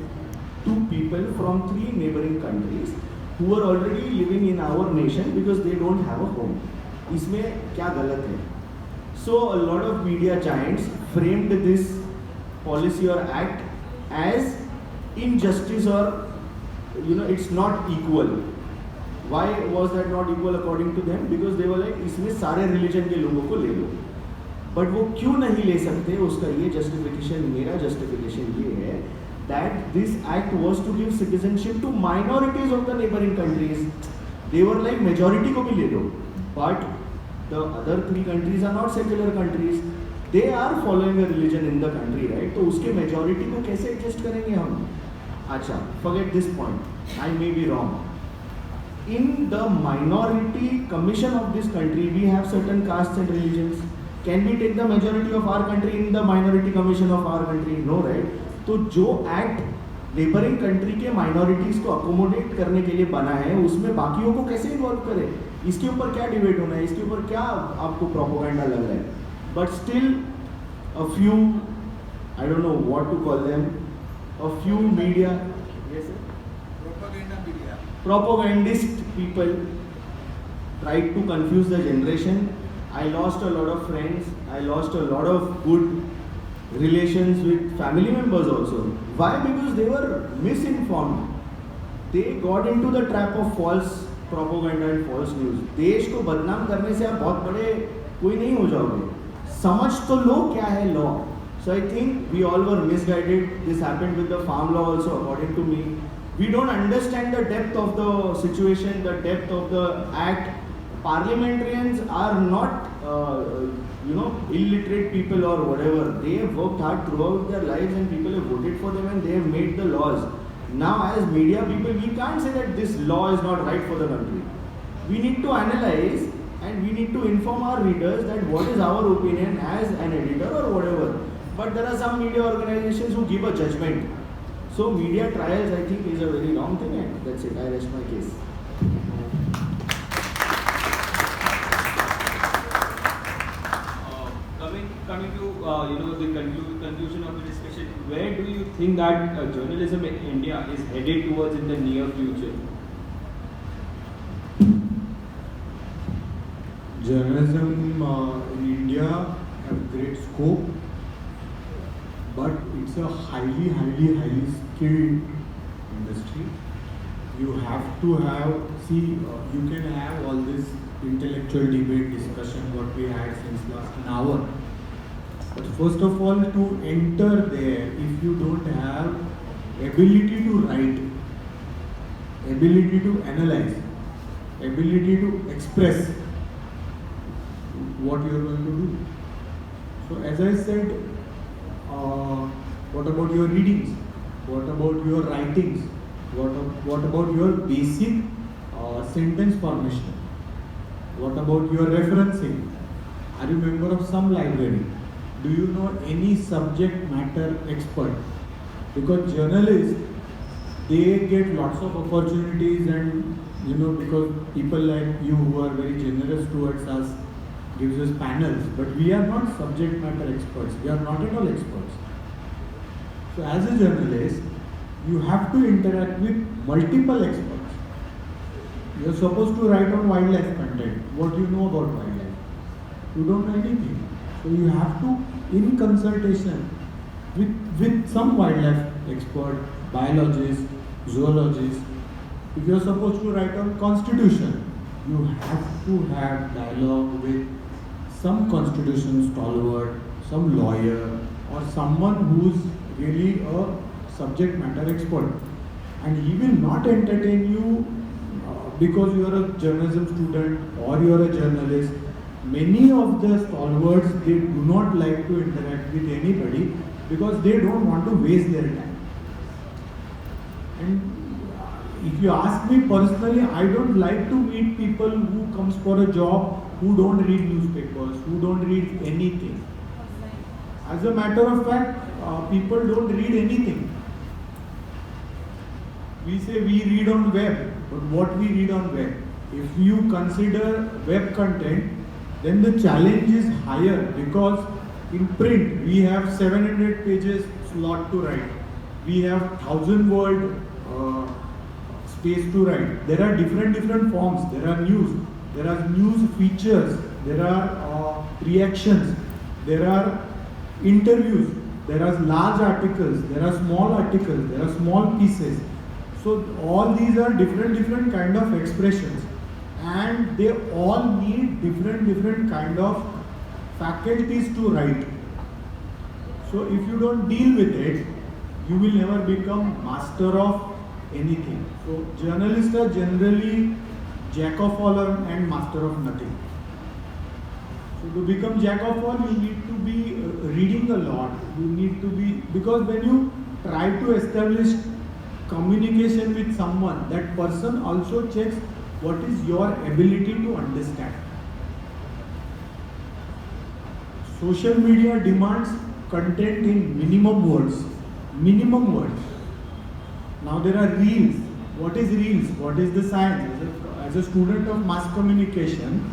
to people from 3 neighboring countries who are already living in our nation because they don't have a home. इसमें क्या गलत है? So a lot of media giants framed this policy or act as injustice, or it's not equal. Why was that not equal according to them? Because they were like, इसमें सारे religion के लोगों को ले लो. But वो क्यों नहीं ले सकते? उसका ये justification, मेरा justification ये है that this act was to give citizenship to minorities of the neighboring countries. They were like majority को भी ले लो. But the other 3 countries are not secular countries. They are following a religion in the country, right? तो उसके majority को कैसे adjust करेंगे हम? अच्छा, forget this point. I may be wrong. In the minority commission of this country, we have certain castes and religions. Can we take the majority of our country in the minority commission of our country? No, right? तो जो act neighbouring country के minorities को accommodate करने के लिए बना है, उसमें बाकियों को कैसे इन्वॉल्व करें? इसके ऊपर क्या डिबेट होना है? इसके ऊपर क्या आपको प्रोपोगेंडा लग रहा है? But still a few, I don't know what to call them, a few media, propagandist people tried to confuse the generation. I lost a lot of friends. I lost a lot of good relations with family members also. Why? Because they were misinformed. They got into the trap of false propaganda and false news. देश को बदनाम करने से आप बहुत बड़े कोई नहीं हो जाओगे. समझ तो लो क्या है law. So I think we all were misguided. This happened with the farm law also, according to me. We don't understand the depth of the situation, the depth of the act. Parliamentarians are not, illiterate people or whatever. They have worked hard throughout their lives and people have voted for them and they have made the laws. Now as media people, we can't say that this law is not right for the country. We need to analyze and we need to inform our readers that what is our opinion as an editor or whatever. But there are some media organizations who give a judgment. So media trials, I think, is a very wrong thing, and that's it. I rest my case. Coming to the conclusion of the discussion, where do you think that journalism in India is headed towards in the near future? Journalism in India have great scope, but it's a highly skilled industry. You have to have, you can have all this intellectual debate discussion what we had since last an hour. But first of all, to enter there, if you don't have ability to write, ability to analyze, ability to express what you are going to do. So as I said, what about your readings? What about your writings? What about your basic sentence formation? What about your referencing? Are you a member of some library? Do you know any subject matter expert? Because journalists, they get lots of opportunities, and because people like you who are very generous towards us gives us panels, but we are not subject matter experts. We are not at all experts. So as a journalist, you have to interact with multiple experts. You're supposed to write on wildlife content. What do you know about wildlife? You don't know anything. So you have to, in consultation with some wildlife expert, biologist, zoologist, if you're supposed to write on constitution, you have to have dialogue with some constitution stalwart, some lawyer, or someone who's really a subject matter expert. And he will not entertain you because you are a journalism student or you are a journalist. Many of the stalwarts, they do not like to interact with anybody because they don't want to waste their time. And if you ask me personally, I don't like to meet people who comes for a job who don't read newspapers, who don't read anything. As a matter of fact, people don't read anything. We say we read on web, but what we read on web? If you consider web content, then the challenge is higher because in print we have 700 pages slot to write. We have 1000-word space to write. There are different forms. There are news features, there are reactions, there are interviews, there are large articles, there are small articles, there are small pieces. So all these are different kind of expressions, and they all need different kind of faculties to write. So if you don't deal with it, you will never become master of anything. So journalists are generally jack of all and master of nothing. So to become jack of all, you need to be reading a lot. You need to be, because when you try to establish communication with someone, that person also checks what is your ability to understand. Social media demands content in minimum words. Minimum words. Now there are reels. What is reels? What is the science? As a student of mass communication,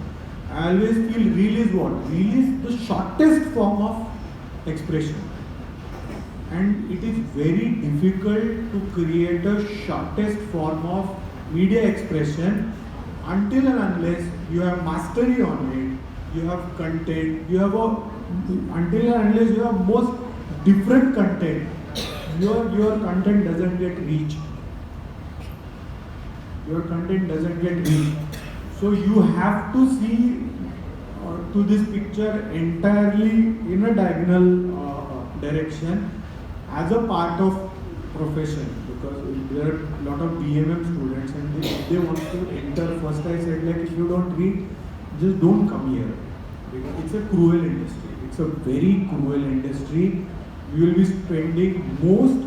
I always feel reel is what? Reel is the shortest form of expression. And it is very difficult to create a shortest form of media expression until and unless you have mastery on it, you have content, you have until and unless you have most different content, your content doesn't get reach. Your content doesn't get reach. So you have to see to this picture entirely in a diagonal direction as a part of profession, because there are a lot of BMM students and they want to enter. First I said, like, if you don't read, just don't come here, because it's a cruel industry. It's a very cruel industry. You will be spending most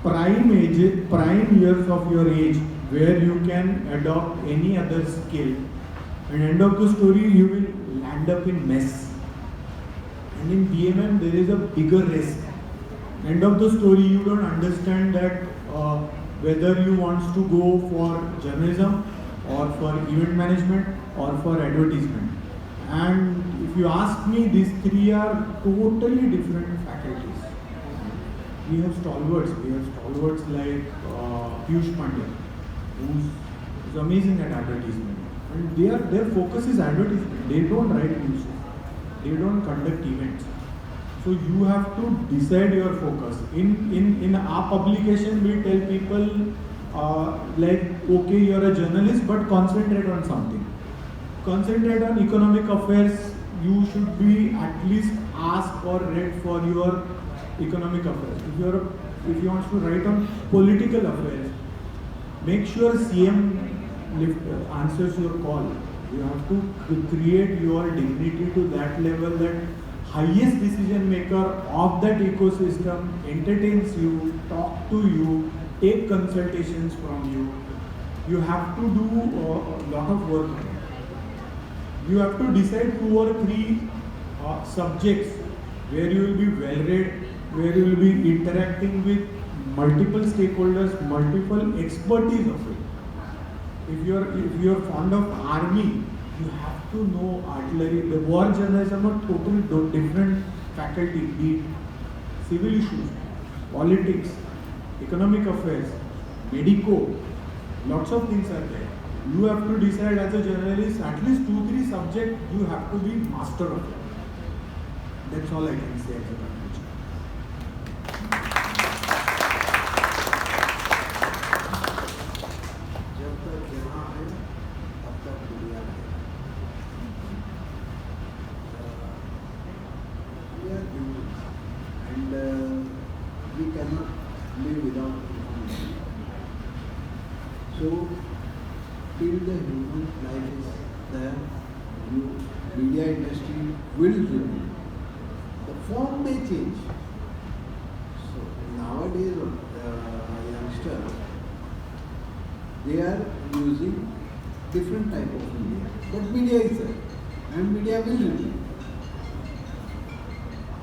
prime years of your age where you can adopt any other skill, and end of the story you will land up in mess. And in BMM there is a bigger risk. End of the story, you don't understand that whether you want to go for journalism or for event management or for advertisement. And if you ask me, these three are totally different faculties. We have stalwarts like Piyush Pandya, who's amazing at advertisement. And their focus is advertisement. They don't write news. They don't conduct events. So you have to decide your focus. In our publication, we tell people like, okay, you're a journalist, but concentrate on something. Concentrate on economic affairs. You should be at least asked or read for your economic affairs. If you want to write on political affairs, make sure CM answers your call. You have to create your dignity to that level that highest decision maker of that ecosystem entertains you, talk to you, take consultations from you. You have to do a lot of work. You have to decide 2 or 3 subjects where you will be well read, where you will be interacting with multiple stakeholders, multiple expertise of it. If you're fond of army, you have to know artillery. The war journalism are totally different faculty, be it civil issues, politics, economic affairs, medico, lots of things are there. You have to decide as a journalist at least 2-3 subjects you have to be master of it. That's all I can say as a conclusion. जब तक यहाँ है तब तक दुनिया है. We are humans and we cannot live without information. So till the human life is there, media industry will remain. The form may change. So nowadays, youngsters, they are using different type of media. But media is there, and media will remain.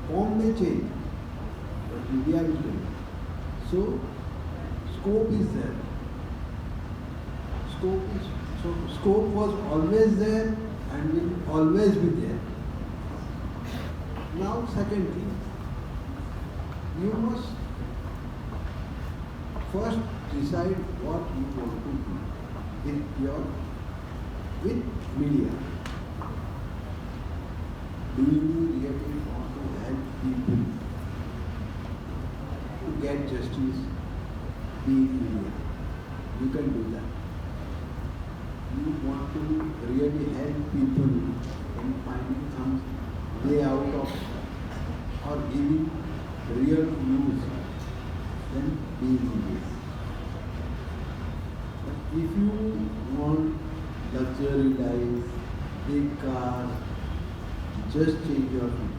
Form may change, but media will remain. So scope is there. Scope was always there and will always be there. Now, second thing, you must first decide what you want to do with media. Do you really want to help people to get justice? Be in media. You can do that. You want to really help people in finding some way out of or giving real news, then be in media. But if you want luxury life, big car, just change your feet.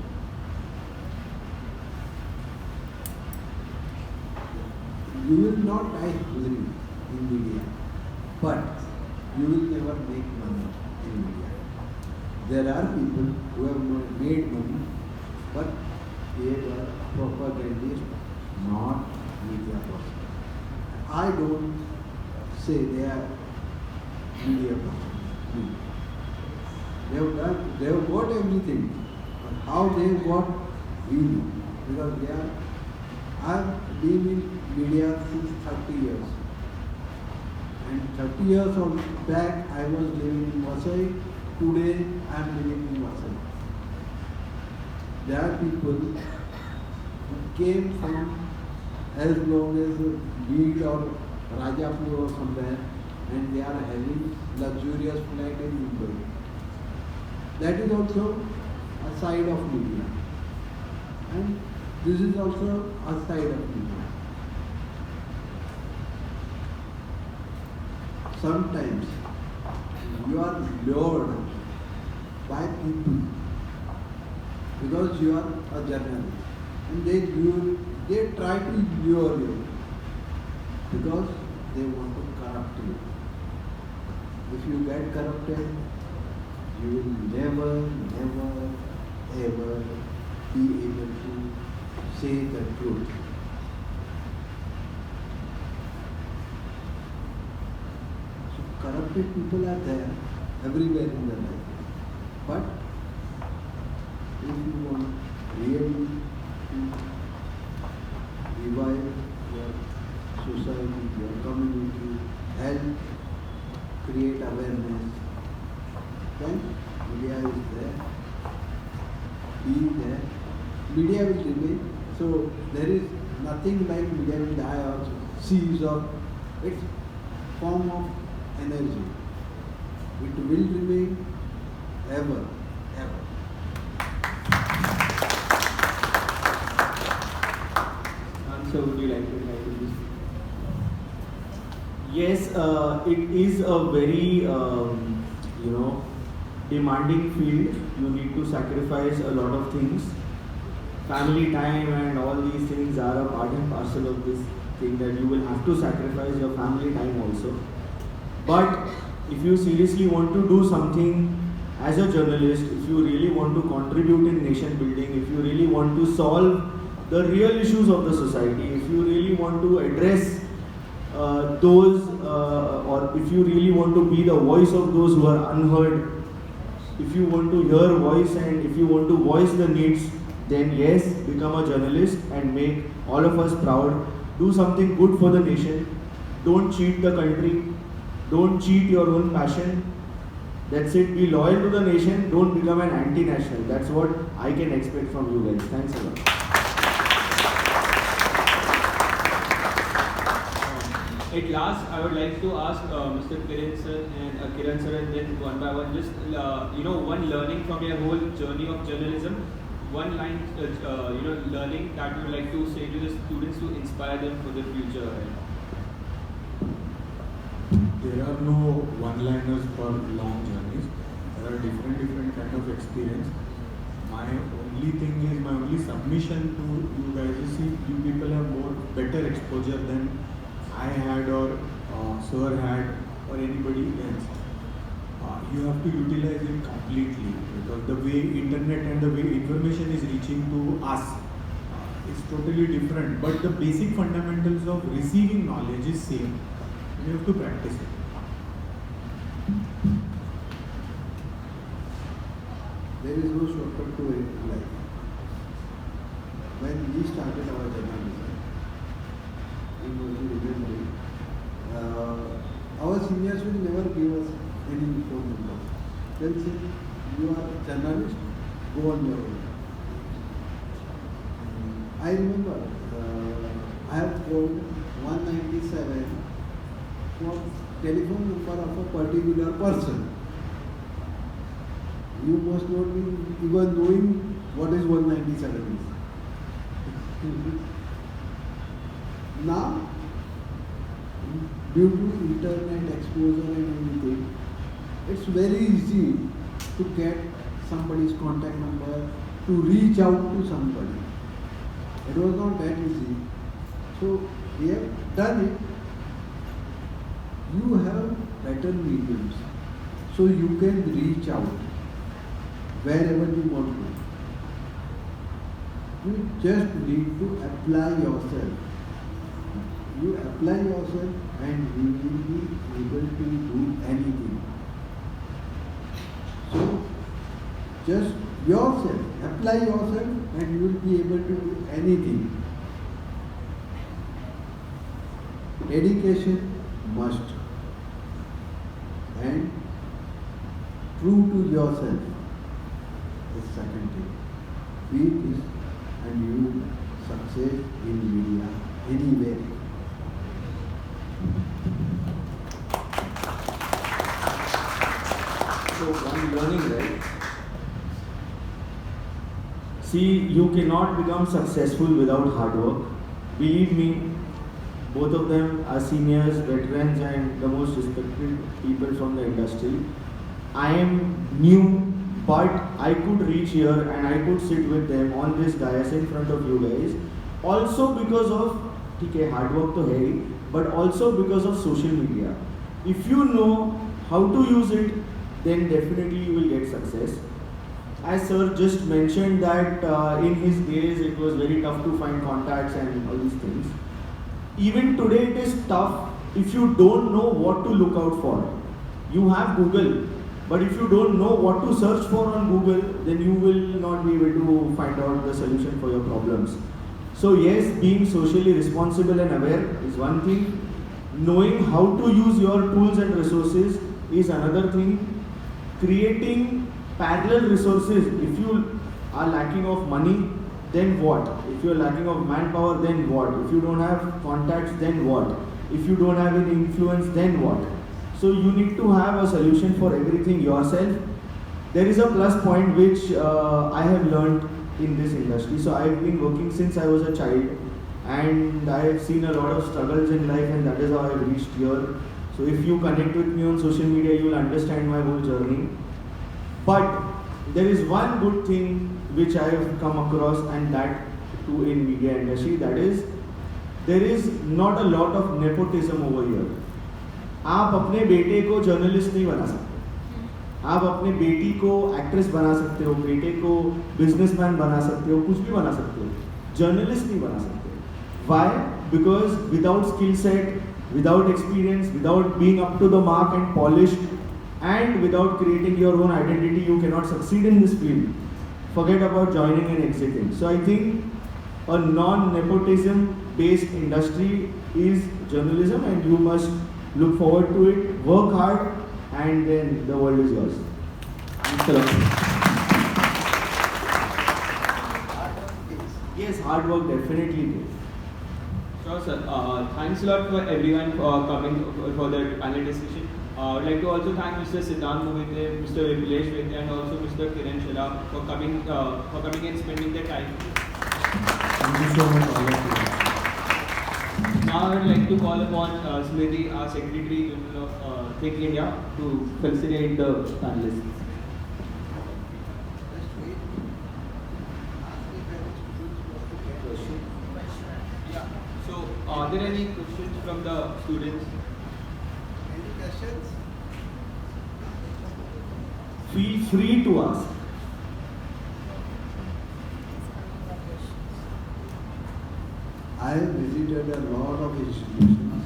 You will not die hungry in media, but you will never make money in media. There are people who have made money, but they were propagandists, not media person. I don't say they are media person. They have got everything, but how they got, we know. Because I have been in media since 30 years. And 30 years back, I was living in Vasai. Today, I am living in Vasai. There are people who came from as long as Lead or Rajapur or somewhere, and they are having luxurious flight in Mumbai. That is also a side of media. And this is also a side of media. Sometimes you are lured by people because you are a journalist, and they try to lure you because they want to corrupt you. If you get corrupted, you will never, ever be able to say the truth. Corrupted people are there everywhere in the life. But if you want really to revive your society, your community, help create awareness, then media is there. Be there. Media will remain. So there is nothing like media will die or cease or it's form of energy. It will remain ever. So would you like to try to this? Yes, it is a very demanding field. You need to sacrifice a lot of things. Family time and all these things are a part and parcel of this thing, that you will have to sacrifice your family time also. But if you seriously want to do something as a journalist, if you really want to contribute in nation building, if you really want to solve the real issues of the society, if you really want to address or if you really want to be the voice of those who are unheard, if you want to hear voice and if you want to voice the needs, then yes, become a journalist and make all of us proud. Do something good for the nation. Don't cheat the country. Don't cheat your own passion. That's it. Be loyal to the nation. Don't become an anti-national. That's what I can expect from you guys. Thanks a lot. At last, I would like to ask Mr. Kiran sir, and then one by one, just one learning from your whole journey of journalism. One line, learning that you would like to say to the students to inspire them for the future. There are no one-liners for long journeys. There are different kind of experience. My only submission to you guys is, see, you people have better exposure than I had or sir had or anybody else. You have to utilize it completely, because the way internet and the way information is reaching to us is totally different. But the basic fundamentals of receiving knowledge is same. You have to practice it. There is no shortcut to life. When we started our journalism, in remembering, our seniors will never give us any phone number. They'll say, you are a journalist, go on your own. I remember, I have called 197 for telephone number of a particular person. You must not be even knowing what is 197 is. Now, due to internet exposure and everything, it's very easy to get somebody's contact number, to reach out to somebody. It was not that easy. So we have done it. You have better mediums, so you can reach out wherever you want to. You just need to apply yourself. You apply yourself and you will be able to do anything. So, just yourself, apply yourself and you will be able to do anything. Dedication must. And true to yourself is second thing. Be this and you will succeed in media anywhere. So one learning, right? See, you cannot become successful without hard work. Believe me, both of them are seniors, veterans, and the most respected people from the industry. I am new, but I could reach here and I could sit with them on this dais in front of you guys. Also because of hard work to hai, but also because of social media. If you know how to use it, then definitely you will get success. As sir just mentioned that in his days it was very tough to find contacts and all these things. Even today it is tough if you don't know what to look out for. You have Google, but if you don't know what to search for on Google, then you will not be able to find out the solution for your problems. So yes, being socially responsible and aware is one thing. Knowing how to use your tools and resources is another thing. Creating parallel resources. If you are lacking of money, then what? If you are lacking of manpower, then what? If you don't have contacts, then what? If you don't have any influence, then what? So you need to have a solution for everything yourself. There is a plus point which I have learned in this industry. So I have been working since I was a child, and I have seen a lot of struggles in life, and that is how I have reached here. So if you connect with me on social media, you will understand my whole journey. But there is one good thing which I have come across, and that too in media industry, that is, there is not a lot of nepotism over here. आप अपने बेटे को journalist नहीं बना सकते, आप अपने बेटी को एक्ट्रेस बना सकते हो, बेटे को बिजनेसमैन बना सकते हो, कुछ भी बना सकते हो, जर्नलिस्ट नहीं बना सकते. Why? Because without skill set, without experience, without being up to the mark and polished, and without creating your own identity, you cannot succeed in this field. Forget about joining and exiting. So I think a non-nepotism based industry is journalism, and you must Look forward to it, work hard, and then the world is yours. Thanks a lot. Yes, hard work definitely pays. Sure, sir. Thanks a lot for everyone for coming for the panel discussion. I would like to also thank Mr. Siddhant Mohite, Mr. Vipulesh Vaidya, and also Mr. Kiran Shala for coming and spending their time. Thank you so much, all of you. Now I would like to call upon Smriti, our Secretary General of Think India, to facilitate the panelists. Yeah. So, are there any questions from the students? Any questions? Feel free to ask. I have visited a lot of institutions.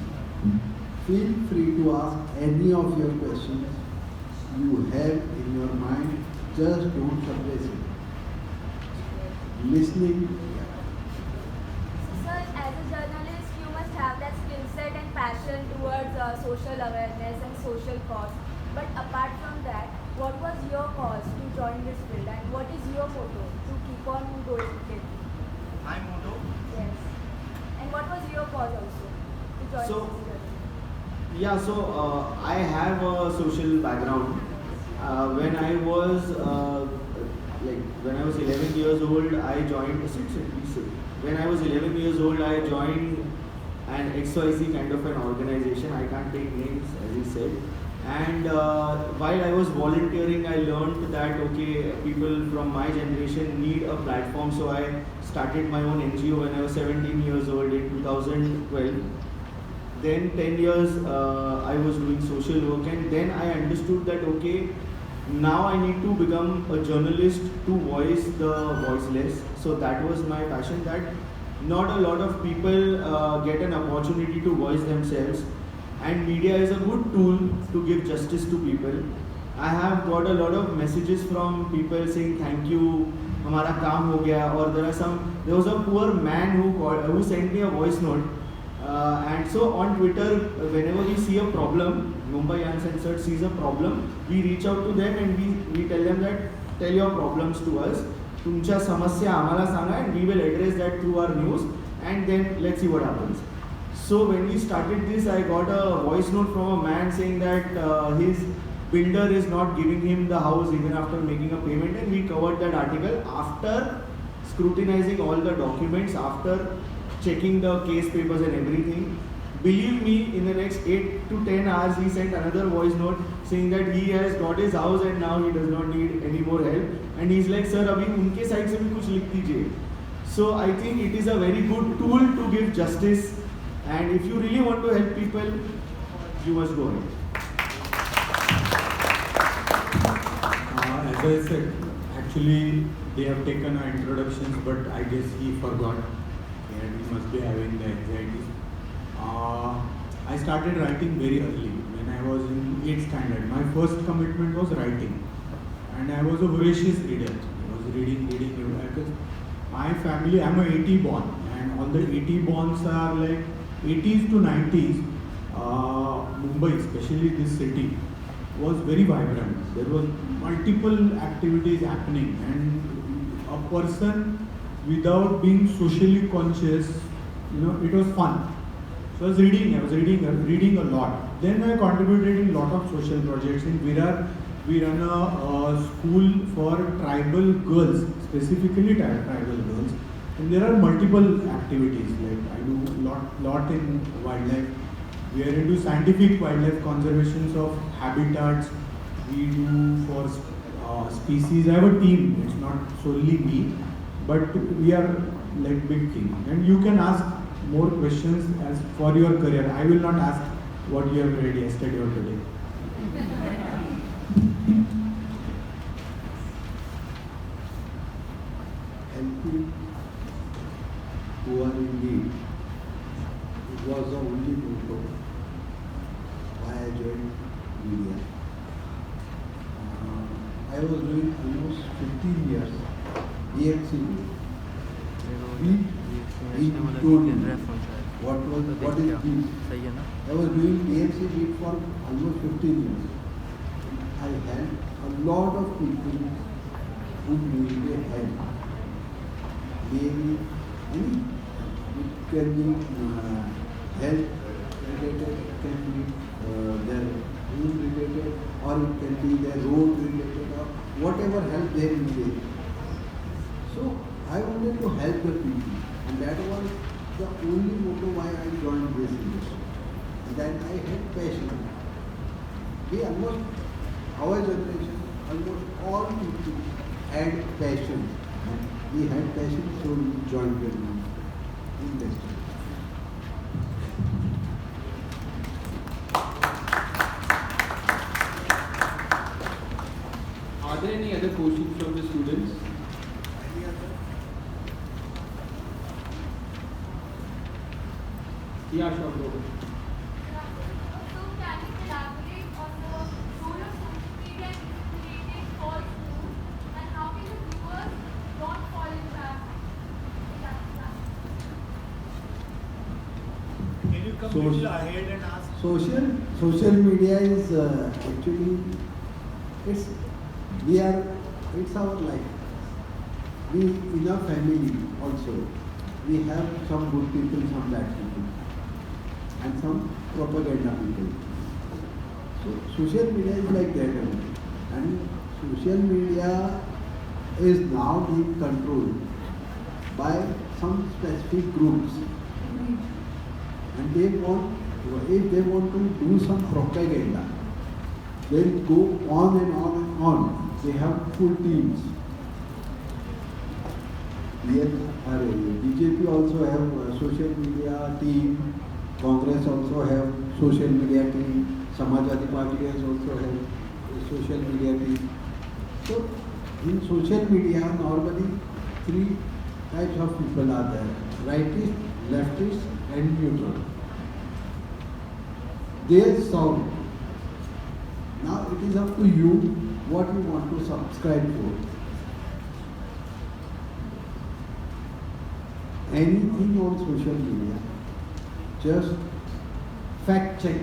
Feel free to ask any of your questions you have in your mind. Just don't suppress it. Listening. Sir, as a journalist, you must have that skill set and passion towards social awareness and social cause. But apart from that, what was your cause to join this field, and what is your motto to keep on going with it? My motto? Yes. And what was your cause also to join So, this field? Yeah, so I have a social background. When I was when I was 11 years old, I joined. When I was 11 years old, I joined an XYZ kind of an organization. I can't take names, as he said. And while I was volunteering, I learned that okay, people from my generation need a platform. So I started my own NGO when I was 17 years old in 2012. Then 10 years I was doing social work, and then I understood that okay, now I need to become a journalist to voice the voiceless. So that was my passion, that not a lot of people get an opportunity to voice themselves, and media is a good tool to give justice to people. I have got a lot of messages from people saying thank you, हमारा काम हो गया, or there was a poor man who sent me a voice note. And so on Twitter, whenever we see a problem, Mumbai Uncensored sees a problem, we reach out to them and we tell them that tell your problems to us. तुमच्या समस्या आम्हाला सांगा, and we will address that through our news, and then let's see what happens. So when we started this, I got a voice note from a man saying that his builder is not giving him the house even after making a payment, and we covered that article after scrutinizing all the documents, after checking the case papers and everything. Believe me, in the next 8 to 10 hours, he sent another voice note saying that he has got his house and now he does not need any more help. And he's like, sir, abhi unke side se bhi kuch likh dijiye. So I think it is a very good tool to give justice. And if you really want to help people, you must go ahead. As I said, actually they have taken our introductions, but I guess he forgot, and he must be having the anxieties. I started writing very early when I was in 8th standard. My first commitment was writing, and I was a voracious reader. I was reading because my family, I'm a 80 born, and all the 80 borns are like 80s to 90s. Mumbai, especially this city, was very vibrant. There was multiple activities happening, and a person without being socially conscious, it was fun. So I was reading a lot. Then I contributed in a lot of social projects. In Virar, we run a school for tribal girls, specifically tribal girls. And there are multiple activities, like I do lot in wildlife. We are into scientific wildlife conservations of habitats. We do for species. I have a team, it's not solely me, but we are like big team. And you can ask more questions as for your career. I will not ask what you have read yesterday or today. Helping who are in need. It was the only motto why I joined media. I was doing almost 15 years EXC. We include what is beat. I was doing PMC beat for almost 15 years. I had a lot of people who needed help. Maybe any, it can be health related, it can be their room related, or it can be their road related, or whatever help they needed. So I wanted to help the people, and that was the only motto why I joined this industry. And then I had passion. We almost, our generation, almost all people had passion. And we had passion, so we joined the industry. Are there any other questions from the students? Yeah, sure, go ahead. So can you elaborate on the role of social media in creating false news and how can the viewers not fall in trap in that trap? Can you come a little ahead and ask? Social media is actually it's our life. We in our family also we have some good people, some bad people, and some propaganda people. So social media is like that only. And social media is now being controlled by some specific groups, and if they want to do some propaganda, they'll go on and on and on. They have full teams. Yes, BJP also have a social media team. Congress also have social media team. Samajwadi Party has also have a social media team. So in social media, normally three types of people are there: rightist, leftist, and neutral. They sound. Now it is up to you what you want to subscribe for. Anything on social media, just fact check.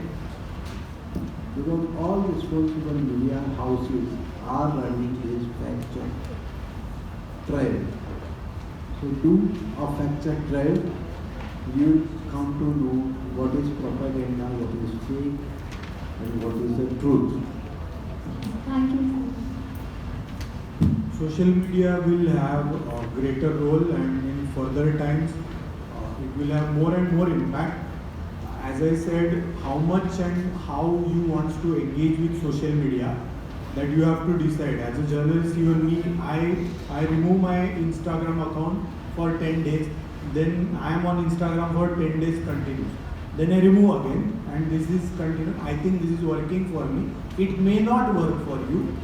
Because all responsible media houses are running this fact check trial. So do a fact check trial. You will come to know what is propaganda, what is fake, and what is the truth. Thank you. Social media will have a greater role, and in further times it will have more and more impact. As I said, how much and how you want to engage with social media, that you have to decide. As a journalist, you and me, I remove my Instagram account for 10 days, then I am on Instagram for 10 days continuous. Then I remove again, and this is continuous. I think this is working for me. It may not work for you,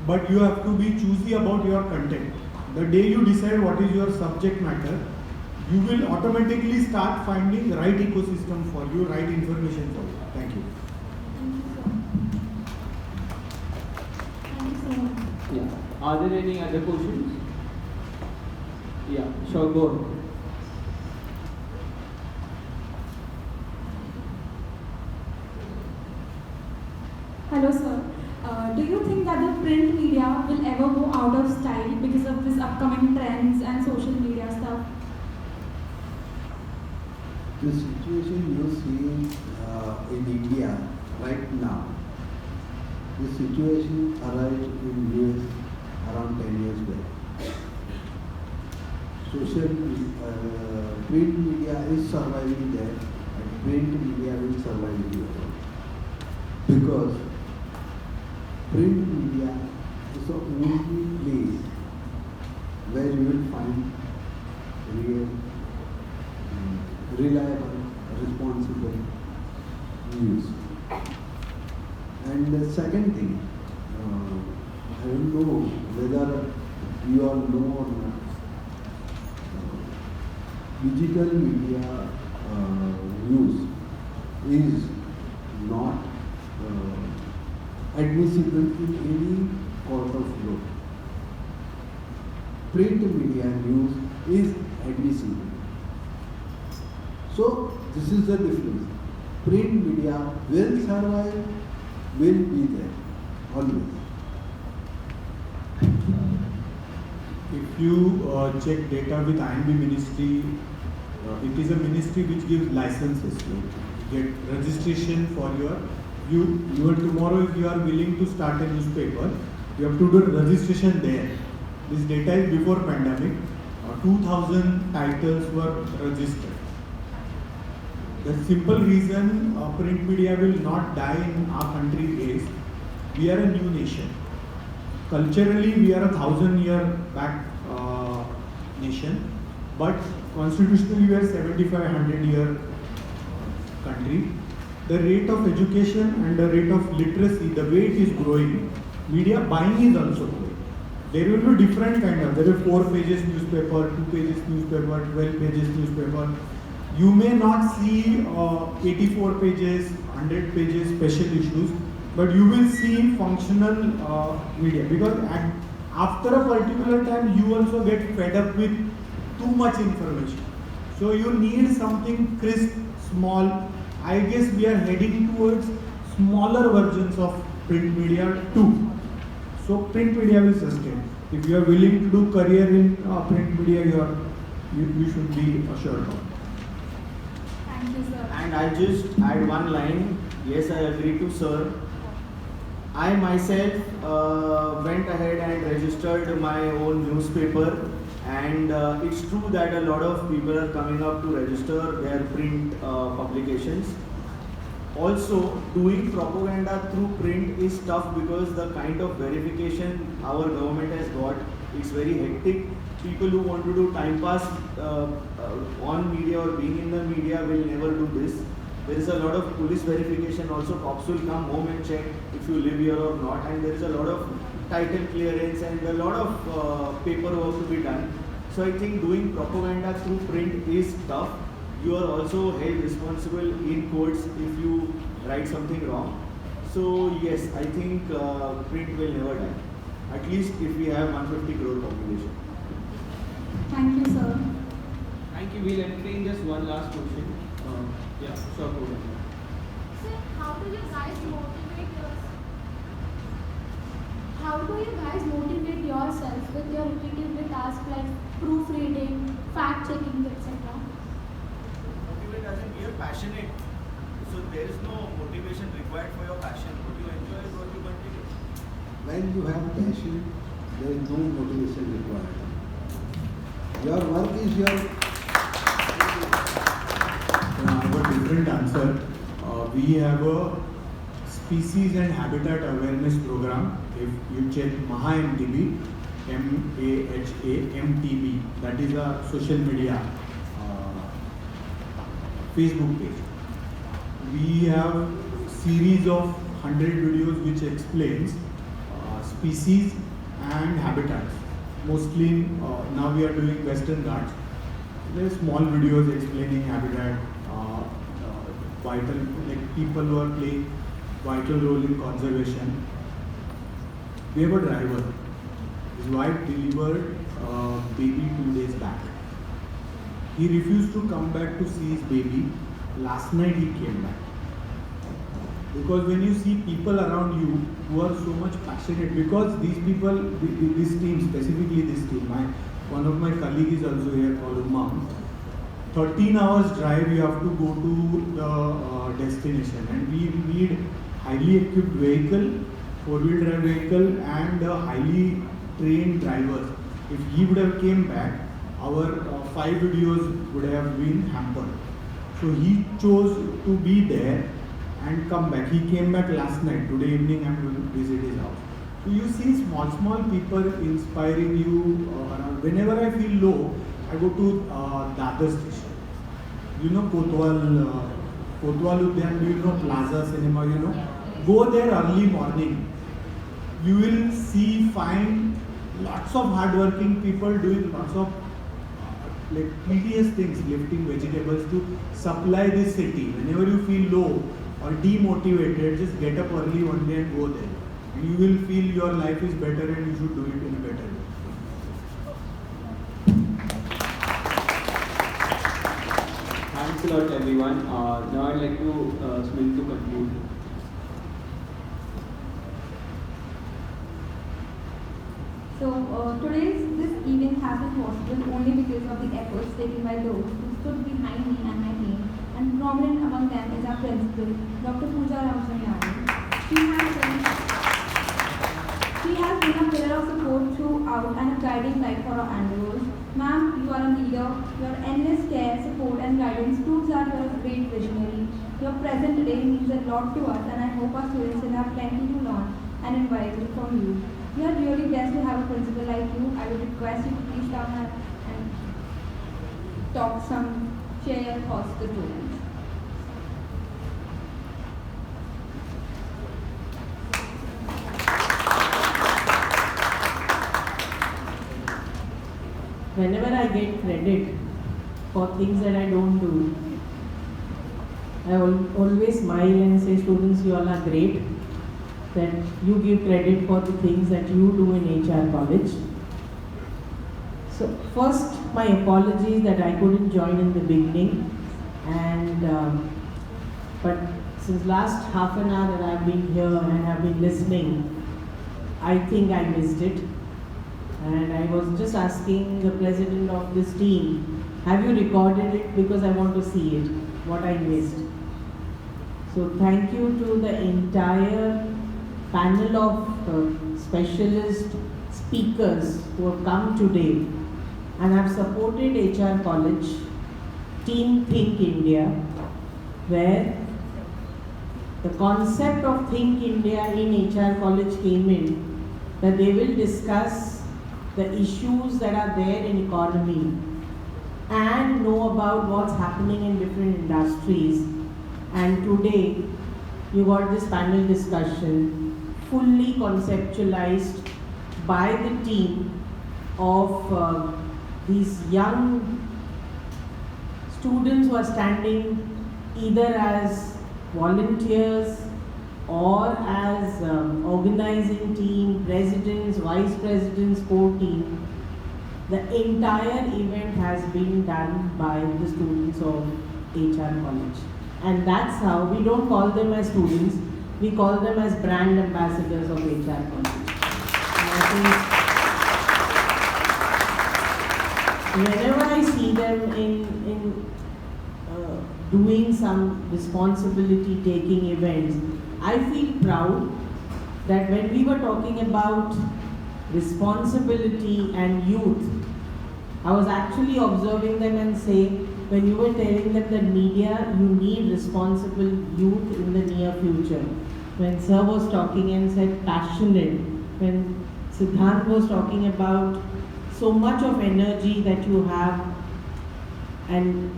but you have to be choosy about your content. The day you decide what is your subject matter, you will automatically start finding the right ecosystem for you, right information for you. Thank you. Thank you so much. Yeah. Are there any other questions? Yeah, sure, go ahead. Hello, sir. Do you think that the print media will ever go out of style because of this upcoming trends and social media stuff? The situation you see in India right now, the situation arrived in US around 10 years back. Print media is surviving there, and print media will survive here. Because print media is the only place where you will find real, reliable, responsible news. And the second thing, I don't know whether you all know or not, digital media news is not admissible in any court of law. Print media news is admissible. So this is the difference. Print media will survive, will be there, always. If you check data with IMB ministry, it is a ministry which gives licenses. You get registration for your tomorrow if you are willing to start a newspaper, you have to do registration there. This data is before pandemic. 2,000 titles were registered. The simple reason print media will not die in our country is we are a new nation. Culturally, we are a 1,000-year back nation, but constitutionally we are 75-100-year country. The rate of education and the rate of literacy, the way it is growing, media buying is also growing. There will be different kind of, there will 4 pages newspaper, 2 pages newspaper, 12 pages newspaper. You may not see 84 pages, 100 pages special issues, but you will see functional media, because after a particular time you also get fed up with too much information. So you need something crisp, small. I guess we are heading towards smaller versions of print media too. So print media will sustain. If you are willing to do career in print media, you should be assured of. Thank you, sir. And I'll just add one line. Yes, I agree to sir. I myself went ahead and registered my own newspaper, and it's true that a lot of people are coming up to register their print publications. Also, doing propaganda through print is tough because the kind of verification our government has got, it's very hectic. People who want to do time pass on media or being in the media will never do this. There is a lot of police verification also. Cops will come home and check if you live here or not, and there is a lot of title clearance and a lot of paperwork to be done. So I think doing propaganda through print is tough. You are also held responsible in courts if you write something wrong. So yes, I think print will never die. At least if we have 150 crore population. Thank you, sir. Thank you. We'll entertain just one last question. Yeah, sure, go ahead. Sir, how do you guys motivate yourself? How do you guys motivate yourself with your repetitive tasks like proofreading, fact checking, etc.? Motivate as in we are passionate. So there is no motivation required for your passion. What you enjoy is what you continue. When you have passion, there is no motivation required. Your work is your. I have a different answer. We have a species and habitat awareness program. If you check MahaMTB, MAHAMTB, that is a social media Facebook page. We have series of 100 videos which explains species and habitats. Mostly now we are doing Western Ghats. There are small videos explaining habitat, vital, like people who are playing vital role in conservation. We have a driver. His wife delivered baby 2 days back. He refused to come back to see his baby. Last night he came back. Because when you see people around you who are so much passionate, because these people, this team, specifically this team, one of my colleagues is also here called Umam. 13 hours drive you have to go to the destination, and we need highly equipped vehicle, 4-wheel drive vehicle, and highly trained drivers. If he would have came back, our 5 videos would have been hampered. So he chose to be there and come back. He came back last night. Today evening I am going to visit his house. So you see small people inspiring you around. Whenever I feel low, I go to Dadar station. You know Kotwal Udyan, do you know Plaza Cinema, you know? Go there early morning. You will find lots of hardworking people doing lots of like tedious things, lifting vegetables to supply this city. Whenever you feel low or demotivated, just get up early one day and go there. And you will feel your life is better and you should do it in a better way. Thanks a lot. lot everyone. Now I'd like to Smil to conclude. So this event has been possible only because of the efforts taken by those who stood behind me and my team, and prominent among them is our principal, Dr. Pooja Ramsamy. She has been a pillar of support throughout and a guiding light for our endeavors. Ma'am, you are a leader. Your endless care, support and guidance proves that you are a great visionary. Your presence today means a lot to us, and I hope our students will have plenty to learn and invite from you. We are really blessed to have a principal like you. I would request you to please come and share your thoughts to the students. Whenever I get credit for things that I don't do, I always smile and say, students, you all are great, that you give credit for the things that you do in HR college. So first, my apologies that I couldn't join in the beginning, and but since last half an hour that I've been here and have been listening, I think I missed it. And I was just asking the president of this team, have you recorded it? Because I want to see it, what I missed. So thank you to the entire panel of specialist speakers who have come today and have supported HR College, Team Think India, where the concept of Think India in HR College came in, that they will discuss the issues that are there in economy and know about what's happening in different industries. And today, you got this panel discussion fully conceptualized by the team of these young students who are standing either as volunteers or as organizing team, presidents, vice presidents, core team. The entire event has been done by the students of HR College. And that's how, we don't call them as students, we call them as brand ambassadors of HR College. And I think whenever I see them in doing some responsibility taking events, I feel proud that when we were talking about responsibility and youth, I was actually observing them and saying, when you were telling them that media, you need responsible youth in the near future. When Sir was talking and said passionate, when Siddhant was talking about so much of energy that you have, and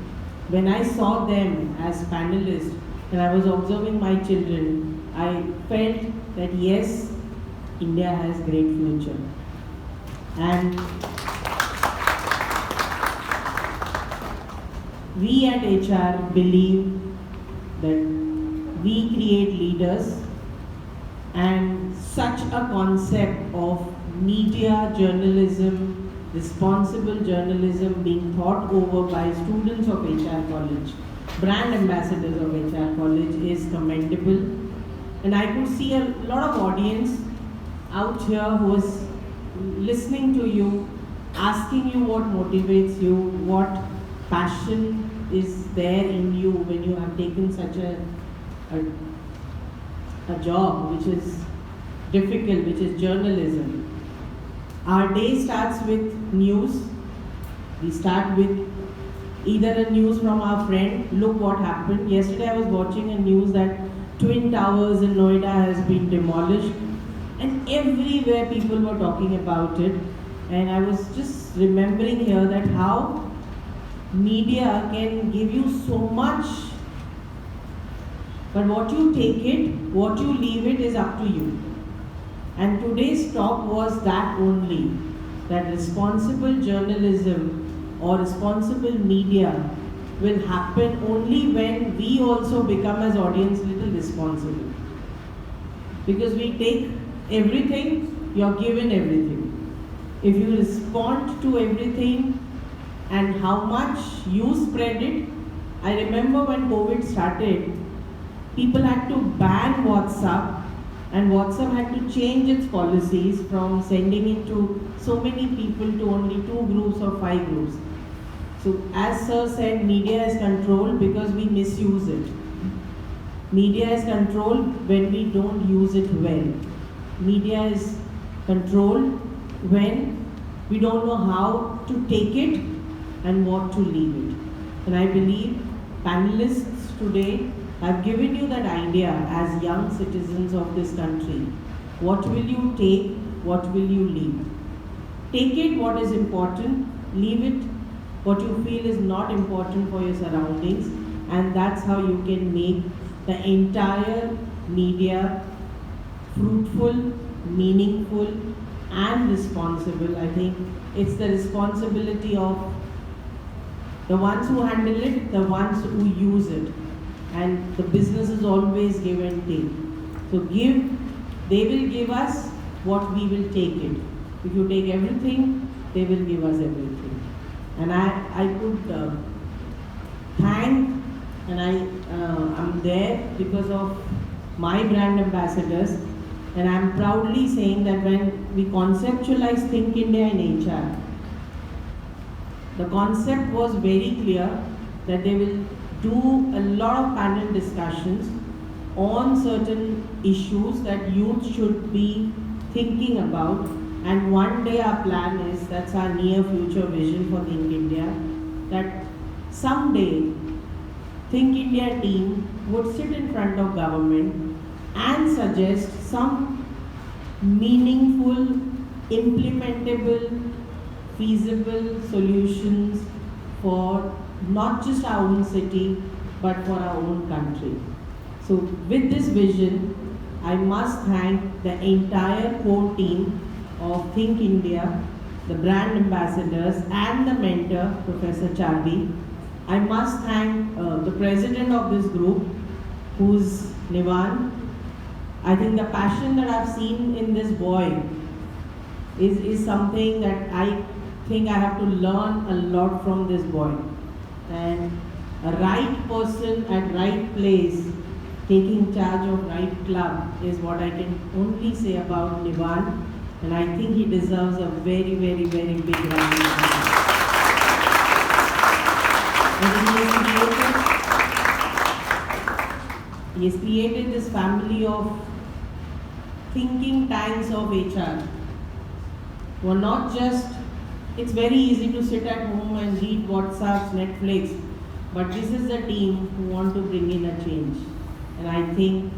when I saw them as panelists and I was observing my children, I felt that yes, India has great future. And we at HR believe that we create leaders, and such a concept of media journalism, responsible journalism being thought over by students of HR College, brand ambassadors of HR College, is commendable. And I could see a lot of audience out here who is listening to you, asking you what motivates you, what passion is there in you when you have taken such a job which is difficult, which is journalism. Our day starts with news. We start with either a news from our friend, look what happened. Yesterday I was watching a news that Twin Towers in Noida has been demolished, and everywhere people were talking about it. And I was just remembering here that how media can give you so much, but what you take it, what you leave it is up to you. And today's talk was that only, that responsible journalism or responsible media will happen only when we also become as audience little responsible. Because we take everything, you're given everything. If you respond to everything and how much you spread it, I remember when COVID started, people had to ban WhatsApp, and WhatsApp had to change its policies from sending it to so many people to only 2 groups or 5 groups. So as Sir said, media is controlled because we misuse it. Media is controlled when we don't use it well. Media is controlled when we don't know how to take it and what to leave it. And I believe panelists today have given you that idea as young citizens of this country. What will you take? What will you leave? Take it what is important, leave it what you feel is not important for your surroundings, and that's how you can make the entire media fruitful, meaningful, and responsible. I think it's the responsibility of the ones who handle it, the ones who use it. And the business is always give and take. So they will give us what we will take it. If you take everything, they will give us everything. And I could thank, and I'm there because of my brand ambassadors, and I'm proudly saying that when we conceptualize Think India in HR, the concept was very clear that they will do a lot of panel discussions on certain issues that youth should be thinking about. And one day our plan is, that's our near future vision for Think India, that someday Think India team would sit in front of government and suggest some meaningful, implementable, feasible solutions for not just our own city, but for our own country. So with this vision, I must thank the entire core team of Think India, the brand ambassadors and the mentor, Professor Charbi. I must thank the president of this group, who's Nivan. I think the passion that I've seen in this boy is something that I think I have to learn a lot from this boy. And a right person at right place, taking charge of right club, is what I can only say about Nivan. And I think he deserves a very, very, very big round of applause. He has created this family of thinking tanks of HR. Who are not just, it's very easy to sit at home and read WhatsApps, Netflix, but this is the team who want to bring in a change. And I think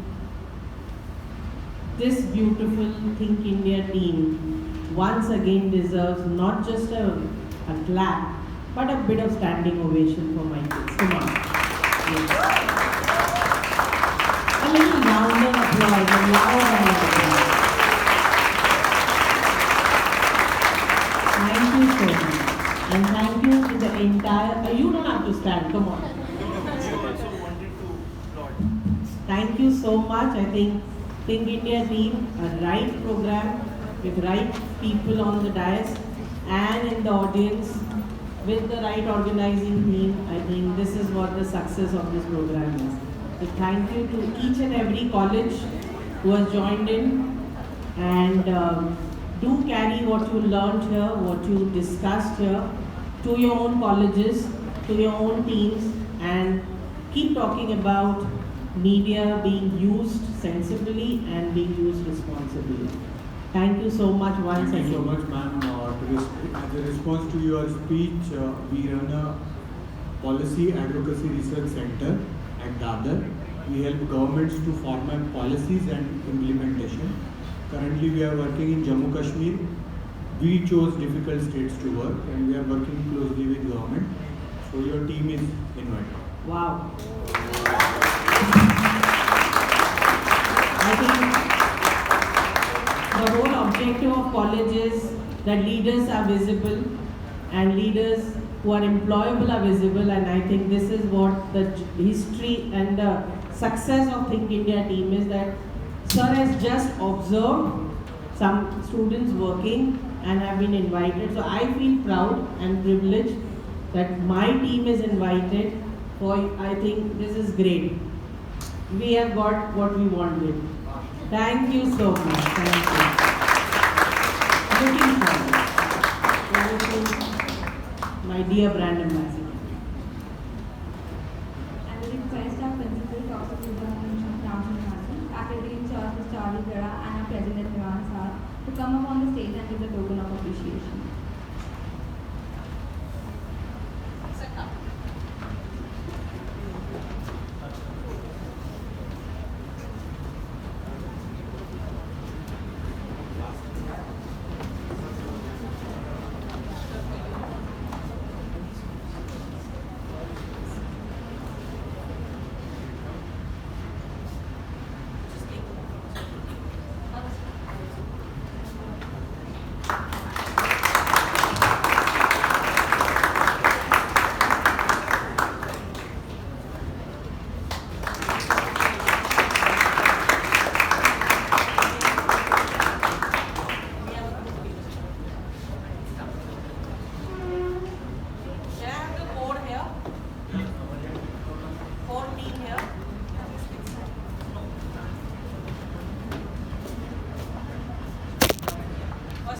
this beautiful Think India team once again deserves not just a clap, but a bit of standing ovation for my kids. Come on. Yes. A little round of applause, a loud round of applause. Thank you so much. And thank you to the entire, you don't have to stand, come on. Thank you so much. I think Think India team, a right program with right people on the dais and in the audience with the right organizing team. I think this is what the success of this program is. So thank you to each and every college who has joined in, and do carry what you learned here, what you discussed here, to your own colleges, to your own teams, and keep talking about media being used sensibly and being used responsibly. Thank you so much once again. Thank you so much, ma'am. As a response to your speech, we run a policy advocacy research center at Dadar. We help governments to format policies and implementation. Currently, we are working in Jammu Kashmir. We chose difficult states to work, and we are working closely with government. So your team is invited. Wow. I think the whole objective of college is that leaders are visible and leaders who are employable are visible, and I think this is what the history and the success of Think India team is, that Sir has just observed some students working and have been invited. So I feel proud and privileged that my team is invited For I think this is great. We have got what we wanted. Thank you so much. Thank you. Looking forward. Thank you, my dear brand ambassador.